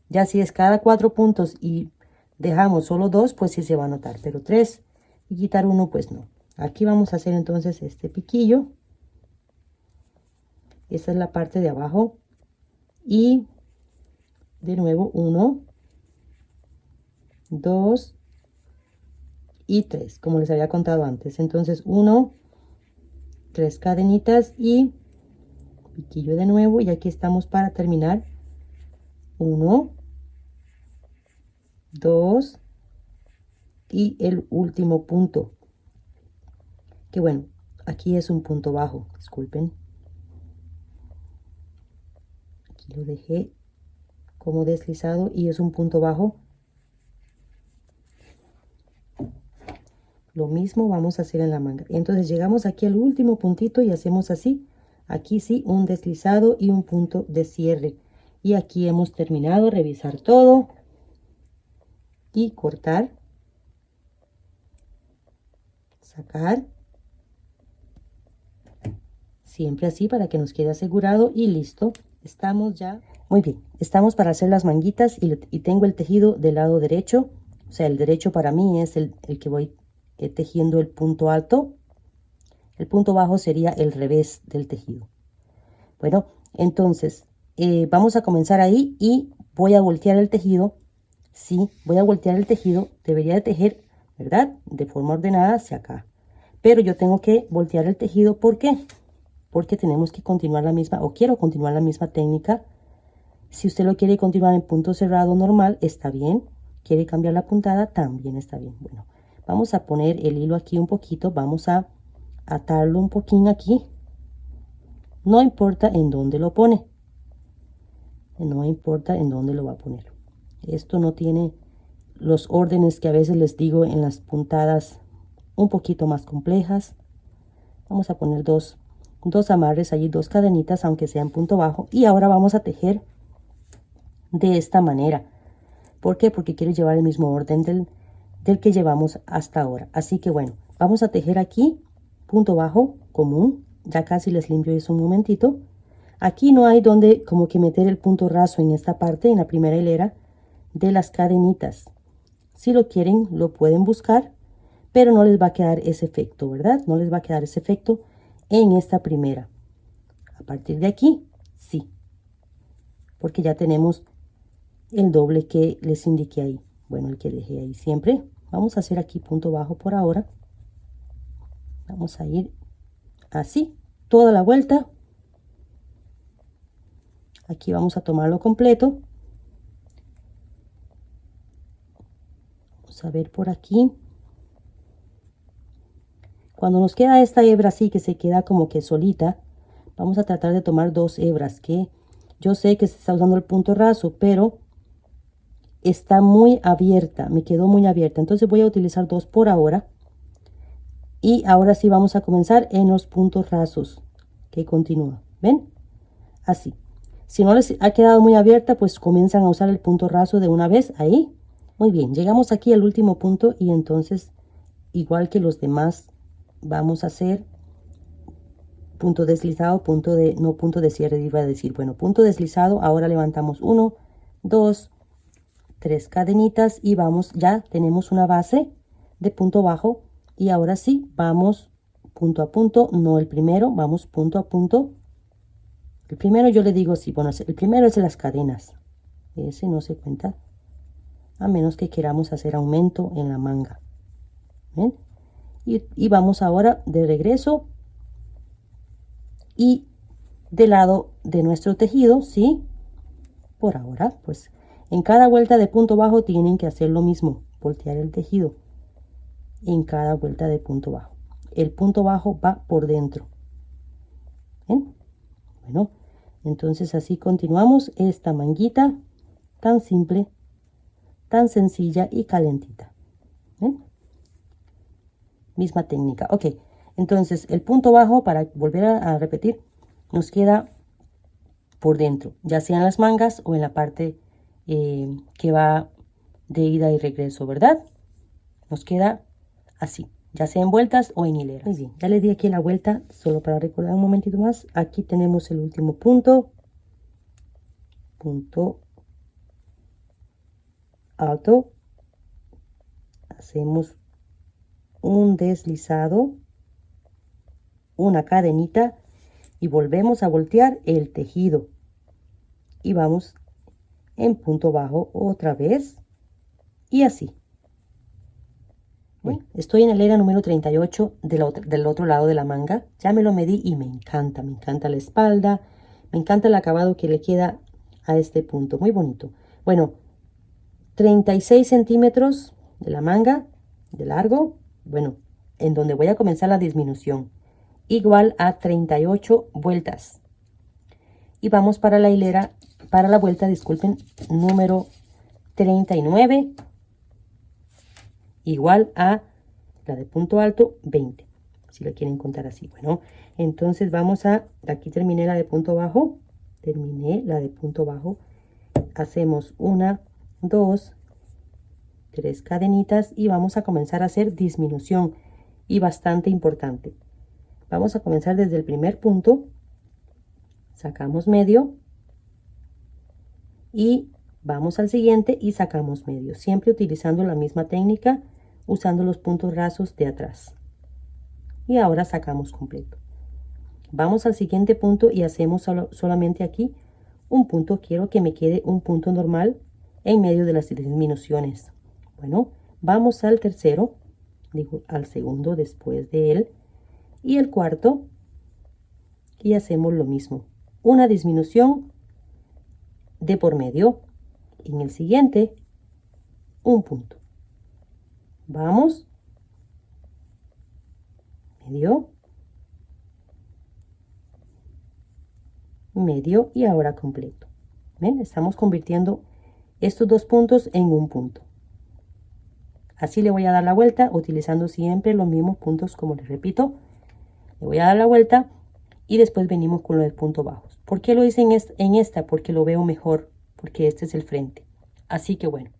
Ya si es cada 4 puntos y dejamos solo 2, pues sí se va a notar. Pero 3 y quitar 1, pues no. Aquí vamos a hacer entonces este piquillo. Esta es la parte de abajo. Y de nuevo 1, 2 y 3, como les había contado antes. Entonces 1, 3 cadenitas y piquillo de nuevo. Y aquí estamos para terminar. 1, 2 y el último punto. Que bueno, aquí es un punto bajo, disculpen. Aquí lo dejé como deslizado y es un punto bajo. Lo mismo vamos a hacer en la manga. Entonces llegamos aquí al último puntito y hacemos así. Aquí sí, un deslizado y un punto de cierre. Y aquí hemos terminado. Revisar todo y cortar, sacar, siempre así para que nos quede asegurado y listo. Estamos ya. Muy bien, estamos para hacer las manguitas y tengo el tejido del lado derecho. O sea, el derecho para mí es el que voy tejiendo el punto alto. El punto bajo sería el revés del tejido. Bueno, entonces vamos a comenzar ahí y voy a voltear el tejido. Sí, voy a voltear el tejido. Debería de tejer, ¿verdad? De forma ordenada hacia acá. Pero yo tengo que voltear el tejido. ¿Por qué? Porque tenemos que continuar la misma, o quiero continuar la misma técnica. Si usted lo quiere continuar en punto cerrado normal, está bien. Quiere cambiar la puntada, también está bien. Bueno, vamos a poner el hilo aquí un poquito. Vamos a atarlo un poquín aquí. No importa en dónde lo pone. No importa en dónde lo va a poner. Esto no tiene los órdenes que a veces les digo en las puntadas un poquito más complejas. Vamos a poner dos amarres allí, dos cadenitas, aunque sea en punto bajo. Y ahora vamos a tejer de esta manera. ¿Por qué? Porque quiero llevar el mismo orden del que llevamos hasta ahora. Así que bueno, vamos a tejer aquí, punto bajo común. Ya casi les limpio eso un momentito. Aquí no hay donde como que meter el punto raso en esta parte, en la primera hilera de las cadenitas. Si lo quieren, lo pueden buscar, pero no les va a quedar ese efecto, ¿verdad? No les va a quedar ese efecto en esta primera. A partir de aquí, sí, porque ya tenemos el doble que les indiqué ahí. Bueno, el que dejé ahí siempre. Vamos a hacer aquí punto bajo por ahora. Vamos a ir así, toda la vuelta. Aquí vamos a tomarlo completo. Vamos a ver por aquí. Cuando nos queda esta hebra así, que se queda como que solita, vamos a tratar de tomar dos hebras, que yo sé que se está usando el punto raso, pero está muy abierta, me quedó muy abierta. Entonces voy a utilizar dos por ahora. Y ahora sí vamos a comenzar en los puntos rasos, que continúa. ¿Ven? Así. Si no les ha quedado muy abierta, pues comienzan a usar el punto raso de una vez ahí. Muy bien, llegamos aquí al último punto y entonces, igual que los demás, vamos a hacer punto deslizado, no punto de cierre, iba a decir. Bueno, punto deslizado, ahora levantamos 1, 2, 3 cadenitas y vamos, ya tenemos una base de punto bajo y ahora sí, vamos punto a punto, no el primero, vamos punto a punto. El primero yo le digo sí, bueno, el primero es las cadenas, ese no se cuenta, a menos que queramos hacer aumento en la manga. ¿Ven? Y vamos ahora de regreso y del lado de nuestro tejido, sí, por ahora, pues en cada vuelta de punto bajo tienen que hacer lo mismo, voltear el tejido en cada vuelta de punto bajo. El punto bajo va por dentro. ¿Ven? Bueno, entonces así continuamos esta manguita tan simple, tan sencilla y calentita. ¿Ven? Misma técnica. Ok, entonces el punto bajo, para volver a repetir, nos queda por dentro, ya sea en las mangas o en la parte que va de ida y regreso, ¿verdad? Nos queda así, ya sea en vueltas o en hileras. Muy bien, ya le di aquí la vuelta, solo para recordar un momentito más. Aquí tenemos el último punto, punto alto, hacemos un deslizado, una cadenita y volvemos a voltear el tejido y vamos en punto bajo otra vez y así. Bueno, estoy en la hilera número 38 del otro lado de la manga. Ya me lo medí y me encanta la espalda, me encanta el acabado que le queda a este punto, muy bonito. Bueno, 36 centímetros de la manga de largo, bueno, en donde voy a comenzar la disminución, igual a 38 vueltas. Y vamos para la hilera, para la vuelta, disculpen, número 39, igual a la de punto alto 20, si la quieren contar así. Bueno, entonces vamos a, aquí terminé la de punto bajo, hacemos 1, 2, 3 cadenitas y vamos a comenzar a hacer disminución, y bastante importante. Vamos a comenzar desde el primer punto, sacamos medio y vamos al siguiente y sacamos medio, siempre utilizando la misma técnica, usando los puntos rasos de atrás. Y ahora sacamos completo. Vamos al siguiente punto y hacemos solamente aquí un punto. Quiero que me quede un punto normal en medio de las disminuciones. Bueno, vamos al tercero, digo al segundo después de él, y el cuarto, y hacemos lo mismo, una disminución de por medio. En el siguiente, un punto. Vamos, medio, medio y ahora completo. ¿Ven? Estamos convirtiendo estos dos puntos en un punto. Así le voy a dar la vuelta utilizando siempre los mismos puntos, como les repito. Le voy a dar la vuelta y después venimos con los puntos bajos. ¿Por qué lo hice en esta? Porque lo veo mejor, porque este es el frente. Así que bueno.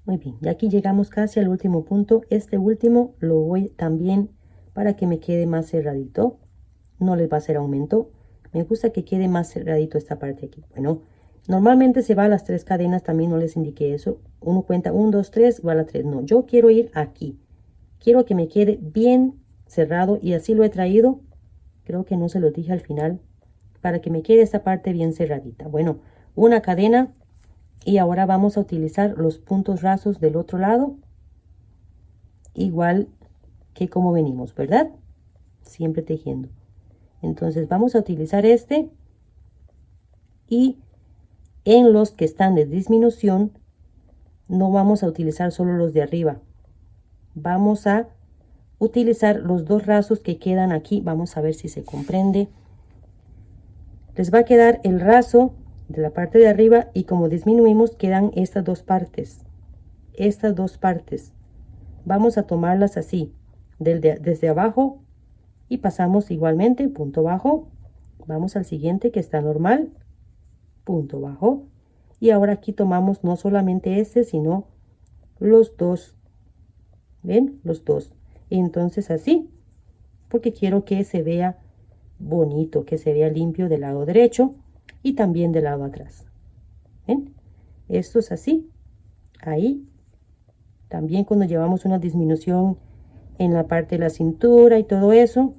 Muy bien, y aquí llegamos casi al último punto. Este último lo voy también para que me quede más cerradito. No les va a hacer aumento. Me gusta que quede más cerradito esta parte aquí. Bueno, normalmente se va a las 3 cadenas, también no les indiqué eso. Uno cuenta 1, 2, 3, va a la 3. No, yo quiero ir aquí. Quiero que me quede bien cerrado y así lo he traído. Creo que no se lo dije al final. Para que me quede esta parte bien cerradita. Bueno, una cadena y ahora vamos a utilizar los puntos rasos del otro lado. Igual que como venimos, ¿verdad? Siempre tejiendo. Entonces vamos a utilizar este y en los que están de disminución no vamos a utilizar solo los de arriba. Vamos a utilizar los dos rasos que quedan aquí. Vamos a ver si se comprende. Les va a quedar el raso de la parte de arriba y como disminuimos quedan estas dos partes. Estas dos partes. Vamos a tomarlas así, desde abajo y pasamos igualmente, punto bajo. Vamos al siguiente que está normal, punto bajo. Y ahora aquí tomamos no solamente este, sino los dos. ¿Ven? Los dos. Entonces así, porque quiero que se vea bonito, que se vea limpio del lado derecho y también del lado atrás. ¿Ven? Esto es así. Ahí. También cuando llevamos una disminución en la parte de la cintura y todo eso,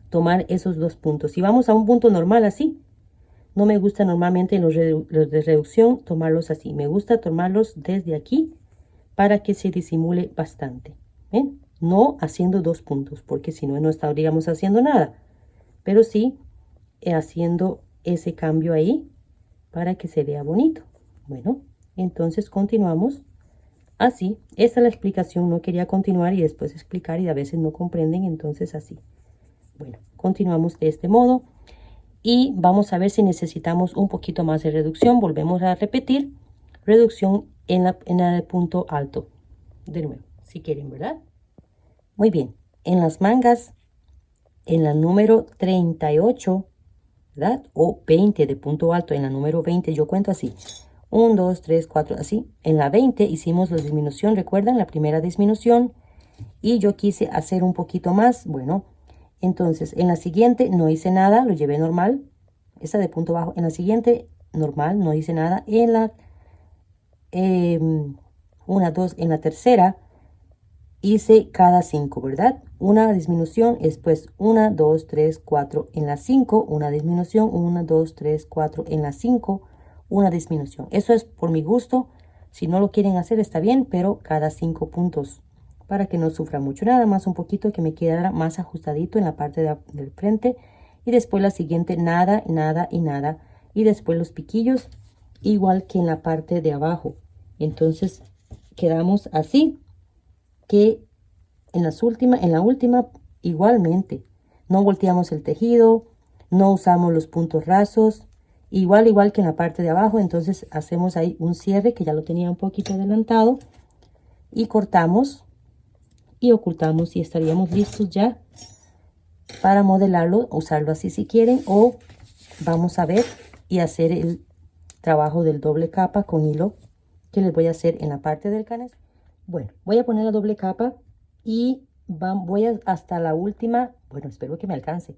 tomar esos dos puntos. Si vamos a un punto normal así, no me gusta normalmente en los de reducción tomarlos así. Me gusta tomarlos desde aquí para que se disimule bastante. ¿Ven? No haciendo dos puntos, porque si no, no estaríamos haciendo nada. Pero sí haciendo ese cambio ahí para que se vea bonito. Bueno, entonces continuamos así. Esta es la explicación. No quería continuar y después explicar y a veces no comprenden, entonces así. Bueno, continuamos de este modo y vamos a ver si necesitamos un poquito más de reducción. Volvemos a repetir reducción en la de punto alto. De nuevo, si quieren, ¿verdad? Muy bien, en las mangas, en la número 38, ¿verdad? O 20 de punto alto, en la número 20, yo cuento así. 1, 2, 3, 4, así. En la 20 hicimos la disminución, ¿recuerdan? La primera disminución. Y yo quise hacer un poquito más. Bueno, entonces en la siguiente no hice nada, lo llevé normal. Esa de punto bajo. En la siguiente, normal, no hice nada. En la 1, 2, en la tercera hice cada 5, ¿verdad? Una disminución, después 1, 2, 3, 4 en la 5, una disminución, 1, 2, 3, 4 en la 5, una disminución. Eso es por mi gusto. Si no lo quieren hacer está bien, pero cada 5 puntos para que no sufra mucho. Nada más un poquito que me quedara más ajustadito en la parte del frente. Y después la siguiente, nada, nada y nada. Y después los piquillos, igual que en la parte de abajo. Entonces quedamos así, que en la última igualmente. No volteamos el tejido, no usamos los puntos rasos. Igual que en la parte de abajo. Entonces hacemos ahí un cierre que ya lo tenía un poquito adelantado. Y cortamos y ocultamos y estaríamos listos ya para modelarlo, usarlo así si quieren, o vamos a ver y hacer el trabajo del doble capa con hilo que les voy a hacer en la parte del canes. Bueno, voy a poner la doble capa y voy hasta la última, bueno, espero que me alcance,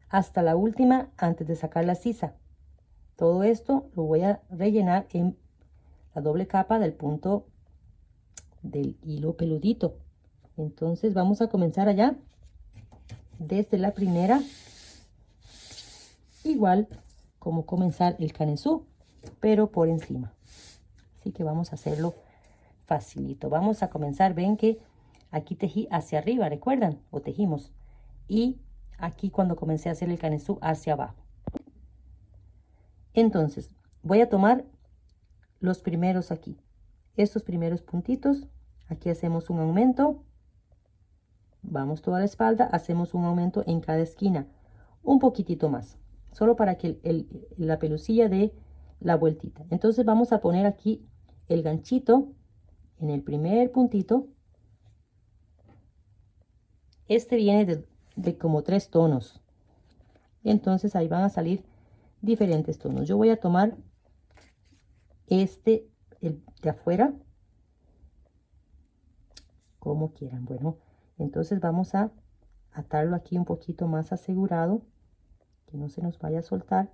hasta la última antes de sacar la sisa. Todo esto lo voy a rellenar en la doble capa del punto del hilo peludito. Entonces vamos a comenzar allá desde la primera, igual como comenzar el canesú, pero por encima. Así que vamos a hacerlo facilito. Vamos a comenzar, ven que aquí tejí hacia arriba, ¿recuerdan? O tejimos. Y aquí cuando comencé a hacer el canesú hacia abajo. Entonces voy a tomar los primeros aquí, estos primeros puntitos. Aquí hacemos un aumento, vamos toda la espalda, hacemos un aumento en cada esquina, un poquitito más, solo para que la pelucilla dé la vueltita. Entonces vamos a poner aquí el ganchito en el primer puntito. Este viene de como 3 tonos, entonces ahí van a salir diferentes tonos. Yo voy a tomar el de afuera, como quieran. Bueno, entonces vamos a atarlo aquí un poquito más asegurado, que no se nos vaya a soltar,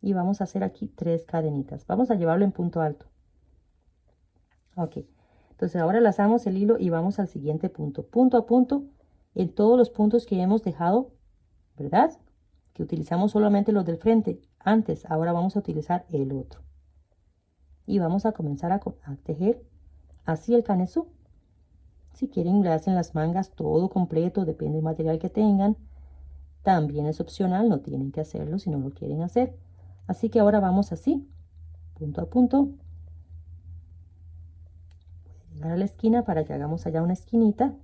y vamos a hacer aquí 3 cadenitas. Vamos a llevarlo en punto alto. Ok, entonces ahora lazamos el hilo y vamos al siguiente punto, punto a punto, en todos los puntos que hemos dejado, ¿verdad? Que utilizamos solamente los del frente antes. Ahora vamos a utilizar el otro y vamos a comenzar a tejer así el canesú. Si quieren le hacen las mangas todo completo, depende del material que tengan. También es opcional, no tienen que hacerlo si no lo quieren hacer. Así que ahora vamos así, punto a punto. Voy a llegar a la esquina para que hagamos allá una esquinita.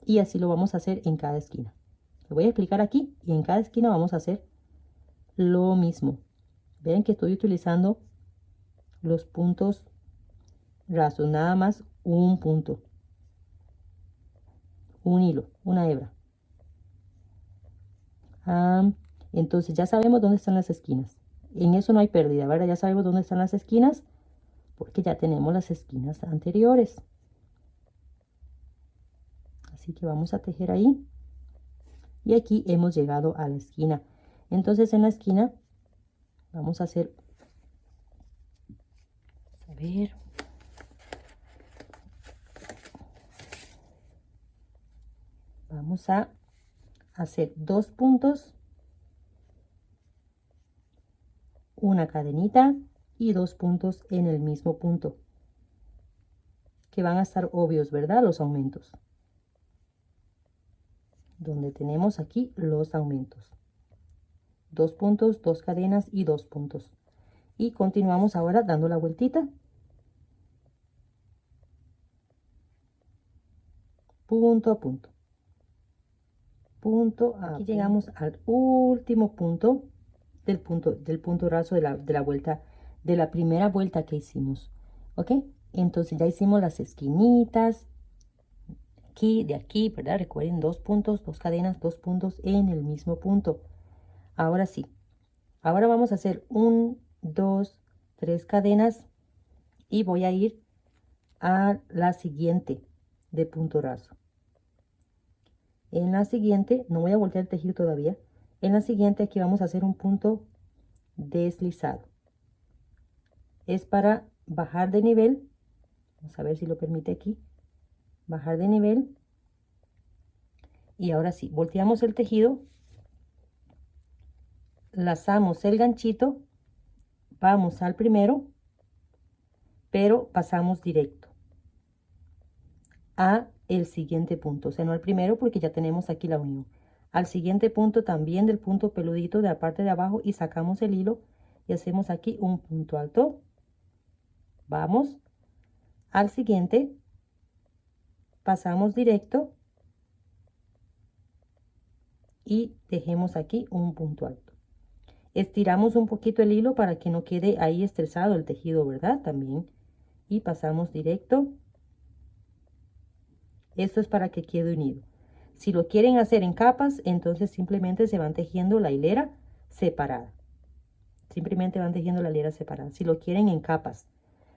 Y así lo vamos a hacer en cada esquina. Lo voy a explicar aquí y en cada esquina vamos a hacer lo mismo. Ven que estoy utilizando los puntos rasos, nada más un punto, un hilo, una hebra. Entonces ya sabemos dónde están las esquinas. En eso no hay pérdida, ¿verdad? Ya sabemos dónde están las esquinas porque ya tenemos las esquinas anteriores. Así que vamos a tejer ahí. Y aquí hemos llegado a la esquina. Entonces en la esquina vamos a hacer, a ver, vamos a hacer 2 puntos, una cadenita y 2 puntos en el mismo punto, que van a estar obvios, ¿verdad? Los aumentos, donde tenemos aquí los aumentos. 2 puntos, 2 cadenas y 2 puntos. Y continuamos ahora dando la vueltita. Punto a punto. Punto a Aquí llegamos al último punto del punto raso de la vuelta, de la primera vuelta que hicimos. ¿Ok? Entonces ya hicimos las esquinitas. Aquí, de aquí, ¿verdad? Recuerden, 2 puntos, 2 cadenas, 2 puntos en el mismo punto. Ahora sí. Ahora vamos a hacer 1, 2, 3 cadenas y voy a ir a la siguiente de punto raso. En la siguiente, no voy a voltear el tejido todavía. En la siguiente aquí vamos a hacer un punto deslizado. Es para bajar de nivel. Vamos a ver si lo permite aquí. Bajar de nivel. Y ahora sí, volteamos el tejido. Lazamos el ganchito. Vamos al primero. Pero pasamos directo a el siguiente punto, o sea, no al primero porque ya tenemos aquí la unión. Al siguiente punto también del punto peludito de la parte de abajo y sacamos el hilo y hacemos aquí un punto alto. Vamos al siguiente, pasamos directo y dejemos aquí un punto alto. Estiramos un poquito el hilo para que no quede ahí estresado el tejido, ¿verdad? También. Y pasamos directo Esto es para que quede unido. Si lo quieren hacer en capas, entonces simplemente se van tejiendo la hilera separada. Simplemente van tejiendo la hilera separada. Si lo quieren en capas,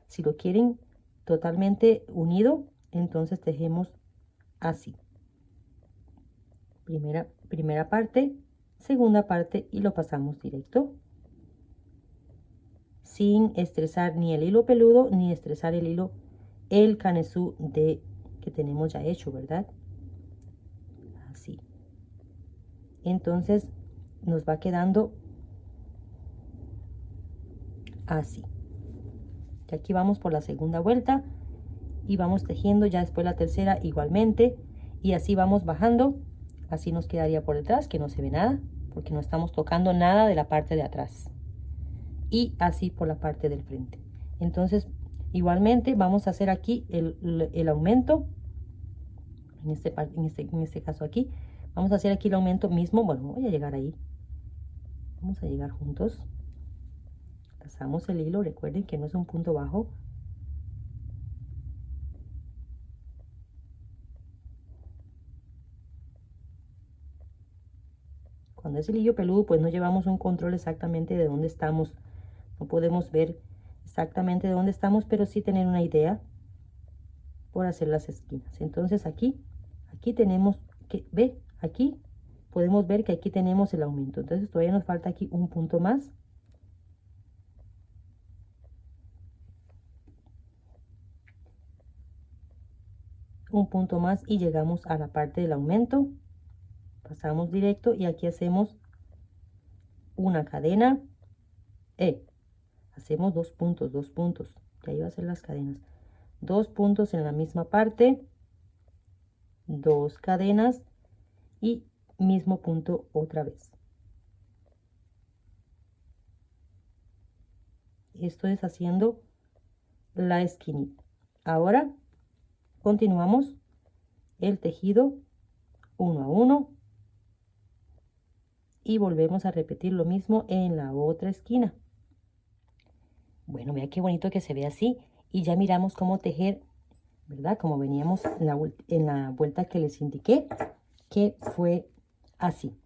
si lo quieren totalmente unido, entonces tejemos así. Primera parte, segunda parte y lo pasamos directo. Sin estresar ni el hilo peludo, ni estresar el canesú que tenemos ya hecho, ¿verdad? Así. Entonces nos va quedando así. Y aquí vamos por la segunda vuelta y vamos tejiendo ya después la tercera igualmente y así vamos bajando. Así nos quedaría por detrás, que no se ve nada porque no estamos tocando nada de la parte de atrás, y así por la parte del frente. Entonces igualmente vamos a hacer aquí el aumento en este caso aquí. Vamos a hacer aquí el aumento mismo. Bueno, voy a llegar ahí, vamos a llegar juntos. Pasamos el hilo, recuerden que no es un punto bajo. Cuando es el hilo peludo, pues no llevamos un control exactamente de dónde estamos. No podemos ver exactamente de dónde estamos, pero sí tener una idea por hacer las esquinas. Entonces aquí tenemos que, ve, aquí podemos ver que aquí tenemos el aumento. Entonces todavía nos falta aquí un punto más. Un punto más y llegamos a la parte del aumento. Pasamos directo y aquí hacemos una cadena. Hacemos dos puntos. Y ahí va a ser las cadenas. 2 puntos en la misma parte. 2 cadenas y mismo punto otra vez. Esto es haciendo la esquinita. Ahora continuamos el tejido uno a uno y volvemos a repetir lo mismo en la otra esquina. Bueno, vea qué bonito que se ve así y ya miramos cómo tejer, ¿verdad? Como veníamos en la vuelta que les indiqué, que fue así,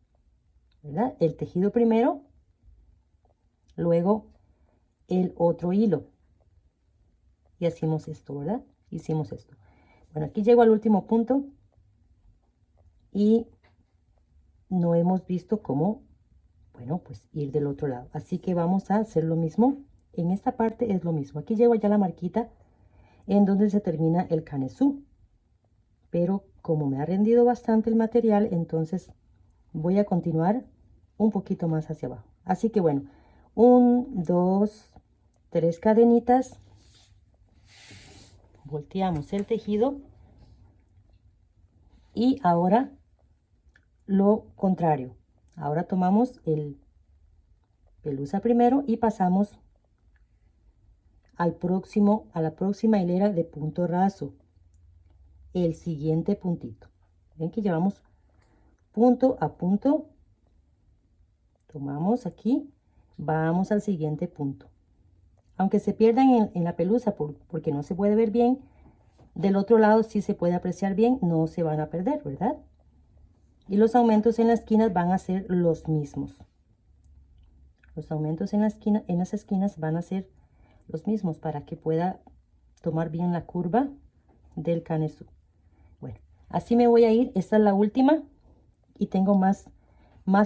¿verdad? El tejido primero, luego el otro hilo y hacemos esto, ¿verdad? Hicimos esto. Bueno, aquí llego al último punto y no hemos visto cómo, bueno, pues ir del otro lado. Así que vamos a hacer lo mismo. En esta parte es lo mismo. Aquí llego ya la marquita en donde se termina el canesú. Pero como me ha rendido bastante el material, entonces voy a continuar un poquito más hacia abajo. Así que bueno, 1, 2, 3 cadenitas. Volteamos el tejido y ahora lo contrario. Ahora tomamos el pelusa primero y pasamos a la próxima hilera de punto raso, el siguiente puntito. Ven que llevamos punto a punto, tomamos aquí, vamos al siguiente punto. Aunque se pierdan en la pelusa porque no se puede ver bien, del otro lado sí se puede apreciar bien, no se van a perder, ¿verdad? Y los aumentos en las esquinas van a ser los mismos. Los aumentos en las esquinas van a ser los mismos para que pueda tomar bien la curva del canesú. Bueno, así me voy a ir. Esta es la última y tengo más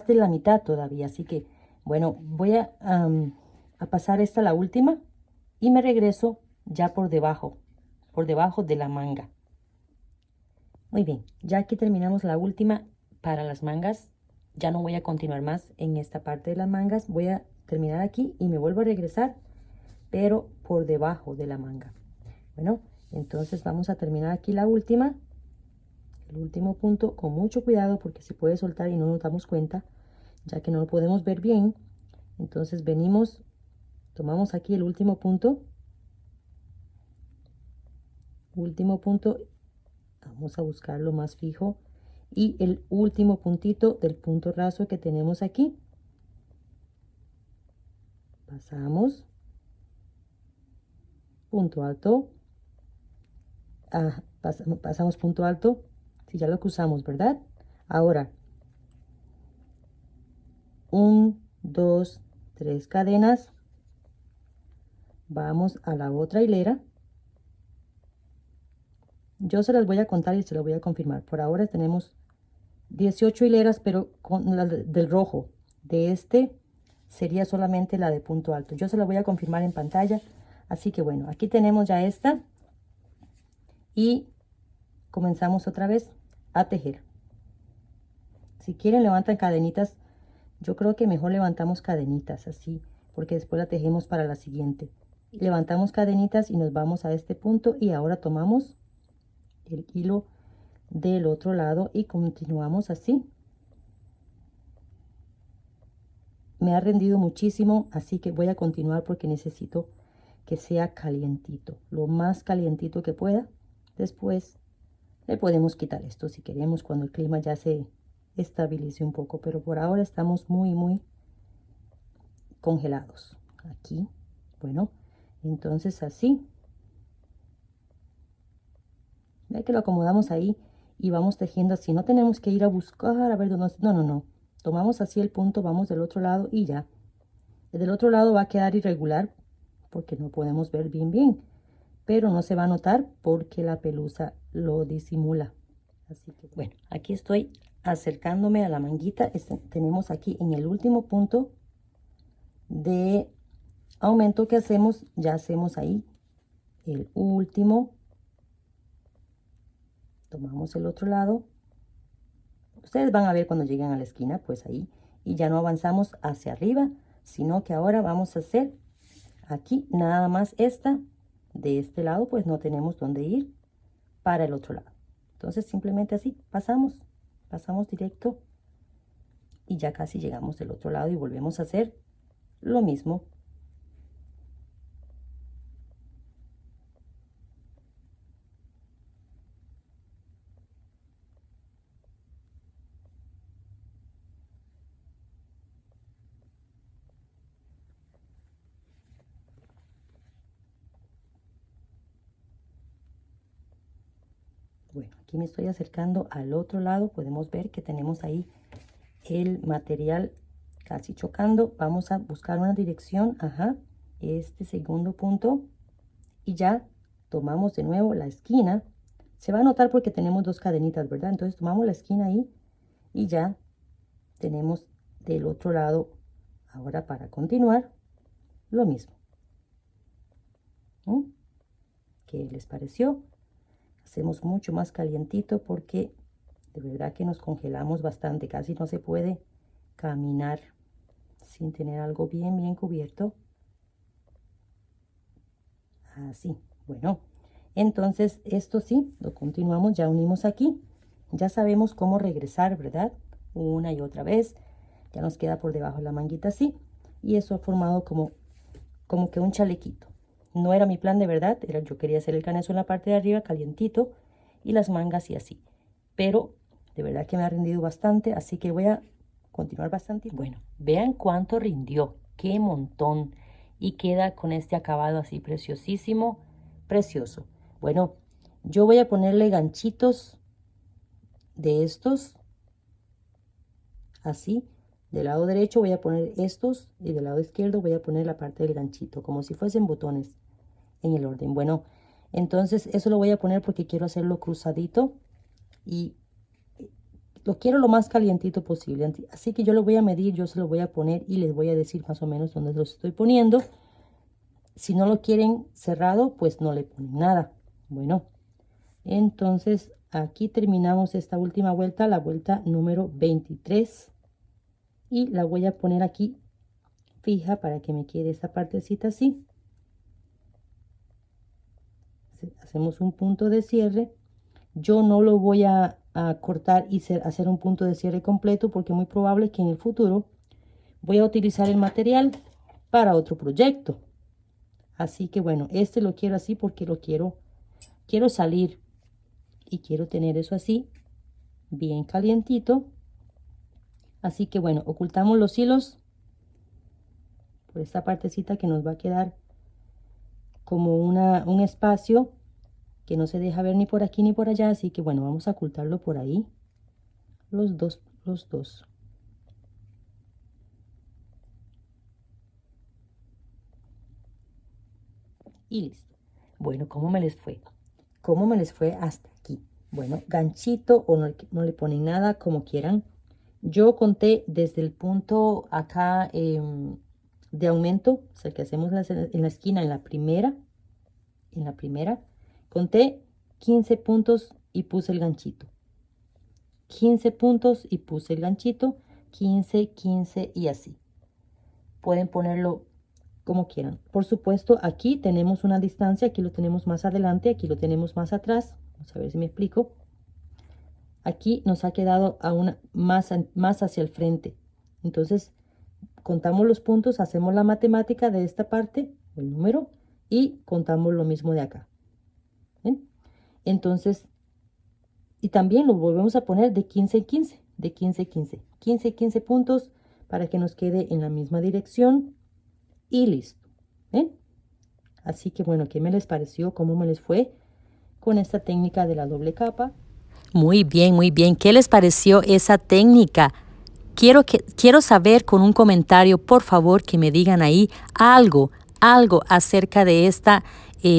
de la mitad todavía. Así que, bueno, voy a pasar esta la última y me regreso ya por debajo de la manga. Muy bien, ya aquí terminamos la última para las mangas. Ya no voy a continuar más en esta parte de las mangas. Voy a terminar aquí y me vuelvo a regresar, pero por debajo de la manga. Bueno, entonces vamos a terminar aquí la última, el último punto, con mucho cuidado porque se puede soltar y no nos damos cuenta, ya que no lo podemos ver bien. Entonces venimos, tomamos aquí el último punto, vamos a buscarlo más fijo, y el último puntito del punto raso que tenemos aquí. Pasamos, punto alto, pasamos punto alto, si ya lo cruzamos, ¿verdad? Ahora, 1, 2, 3 cadenas, vamos a la otra hilera. Yo se las voy a contar y se las voy a confirmar. Por ahora tenemos 18 hileras, pero con la del rojo. De este sería solamente la de punto alto. Yo se la voy a confirmar en pantalla. Así que bueno, aquí tenemos ya esta. Y comenzamos otra vez a tejer. Si quieren levantan cadenitas. Yo creo que mejor levantamos cadenitas así, porque después la tejemos para la siguiente. Levantamos cadenitas y nos vamos a este punto y ahora tomamos el hilo del otro lado y continuamos así. Me ha rendido muchísimo, así que voy a continuar porque necesito que sea calientito, lo más calientito que pueda. Después le podemos quitar esto si queremos cuando el clima ya se estabilice un poco, pero por ahora estamos muy congelados. Aquí, bueno, entonces así. Ve que lo acomodamos ahí y vamos tejiendo así. No tenemos que ir a buscar a ver dónde. No. Tomamos así el punto, vamos del otro lado y ya. Del otro lado va a quedar irregular porque no podemos ver bien. Pero no se va a notar porque la pelusa lo disimula. Así que bueno, aquí estoy acercándome a la manguita. Tenemos aquí en el último punto de aumento que hacemos, ya hacemos ahí el último. Tomamos el otro lado. Ustedes van a ver cuando lleguen a la esquina, pues ahí. Y ya no avanzamos hacia arriba, sino que ahora vamos a hacer aquí nada más esta. De este lado, pues no tenemos dónde ir para el otro lado. Entonces simplemente así, pasamos directo. Y ya casi llegamos del otro lado y volvemos a hacer lo mismo. Bueno, aquí me estoy acercando al otro lado. Podemos ver que tenemos ahí el material casi chocando. Vamos a buscar una dirección. Ajá, este segundo punto. Y ya tomamos de nuevo la esquina. Se va a notar porque tenemos dos cadenitas, ¿verdad? Entonces tomamos la esquina ahí y ya tenemos del otro lado. Ahora para continuar, lo mismo. ¿Qué les pareció? Hacemos mucho más calientito porque de verdad que nos congelamos bastante. Casi no se puede caminar sin tener algo bien cubierto. Así. Bueno, entonces esto sí, lo continuamos. Ya unimos aquí. Ya sabemos cómo regresar, ¿verdad? Una y otra vez. Ya nos queda por debajo la manguita así. Y eso ha formado como que un chalequito. No era mi plan de verdad, yo quería hacer el canezo en la parte de arriba calientito y las mangas y así. Pero de verdad que me ha rendido bastante, así que voy a continuar bastante. Bueno, vean cuánto rindió, qué montón. Y queda con este acabado así preciosísimo, precioso. Bueno, yo voy a ponerle ganchitos de estos, así. Del lado derecho voy a poner estos y del lado izquierdo voy a poner la parte del ganchito, como si fuesen botones en el orden. Bueno, entonces eso lo voy a poner porque quiero hacerlo cruzadito y lo quiero lo más calientito posible. Así que yo lo voy a medir, yo se lo voy a poner y les voy a decir más o menos dónde los estoy poniendo. Si no lo quieren cerrado, pues no le ponen nada. Bueno, entonces aquí terminamos esta última vuelta, la vuelta número 23. Y la voy a poner aquí fija para que me quede esta partecita así. Hacemos un punto de cierre. Yo no lo voy a cortar y hacer un punto de cierre completo porque es muy probable que en el futuro voy a utilizar el material para otro proyecto. Así que bueno, este lo quiero así porque quiero salir y quiero tener eso así bien calientito. Así que bueno, ocultamos los hilos por esta partecita que nos va a quedar como un espacio que no se deja ver ni por aquí ni por allá, así que bueno, vamos a ocultarlo por ahí. Los dos. Y listo. Bueno, ¿cómo me les fue? ¿Cómo me les fue hasta aquí? Bueno, ganchito o no le ponen nada, como quieran. Yo conté desde el punto acá de aumento, o sea, el que hacemos en la esquina, en la primera, conté 15 puntos y puse el ganchito. 15 puntos y puse el ganchito, 15, 15 y así. Pueden ponerlo como quieran. Por supuesto, aquí tenemos una distancia, aquí lo tenemos más adelante, aquí lo tenemos más atrás. Vamos a ver si me explico. Aquí nos ha quedado más hacia el frente. Entonces, contamos los puntos, hacemos la matemática de esta parte, el número, y contamos lo mismo de acá. ¿Ven? Entonces, y también lo volvemos a poner de 15 en 15, de 15 en 15. 15 y 15 puntos para que nos quede en la misma dirección y listo. ¿Ven? Así que bueno, ¿qué me les pareció? ¿Cómo me les fue con esta técnica de la doble capa? Muy bien, muy bien. ¿Qué les pareció esa técnica? Quiero saber con un comentario, por favor, que me digan ahí algo acerca de esta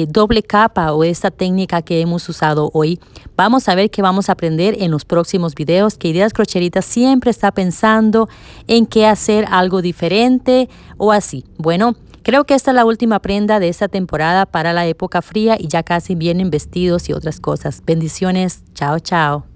doble capa o esta técnica que hemos usado hoy. Vamos a ver qué vamos a aprender en los próximos videos, que Ideas Crocheritas siempre está pensando en qué hacer algo diferente o así. Bueno, creo que esta es la última prenda de esta temporada para la época fría y ya casi vienen vestidos y otras cosas. Bendiciones. Chao, chao.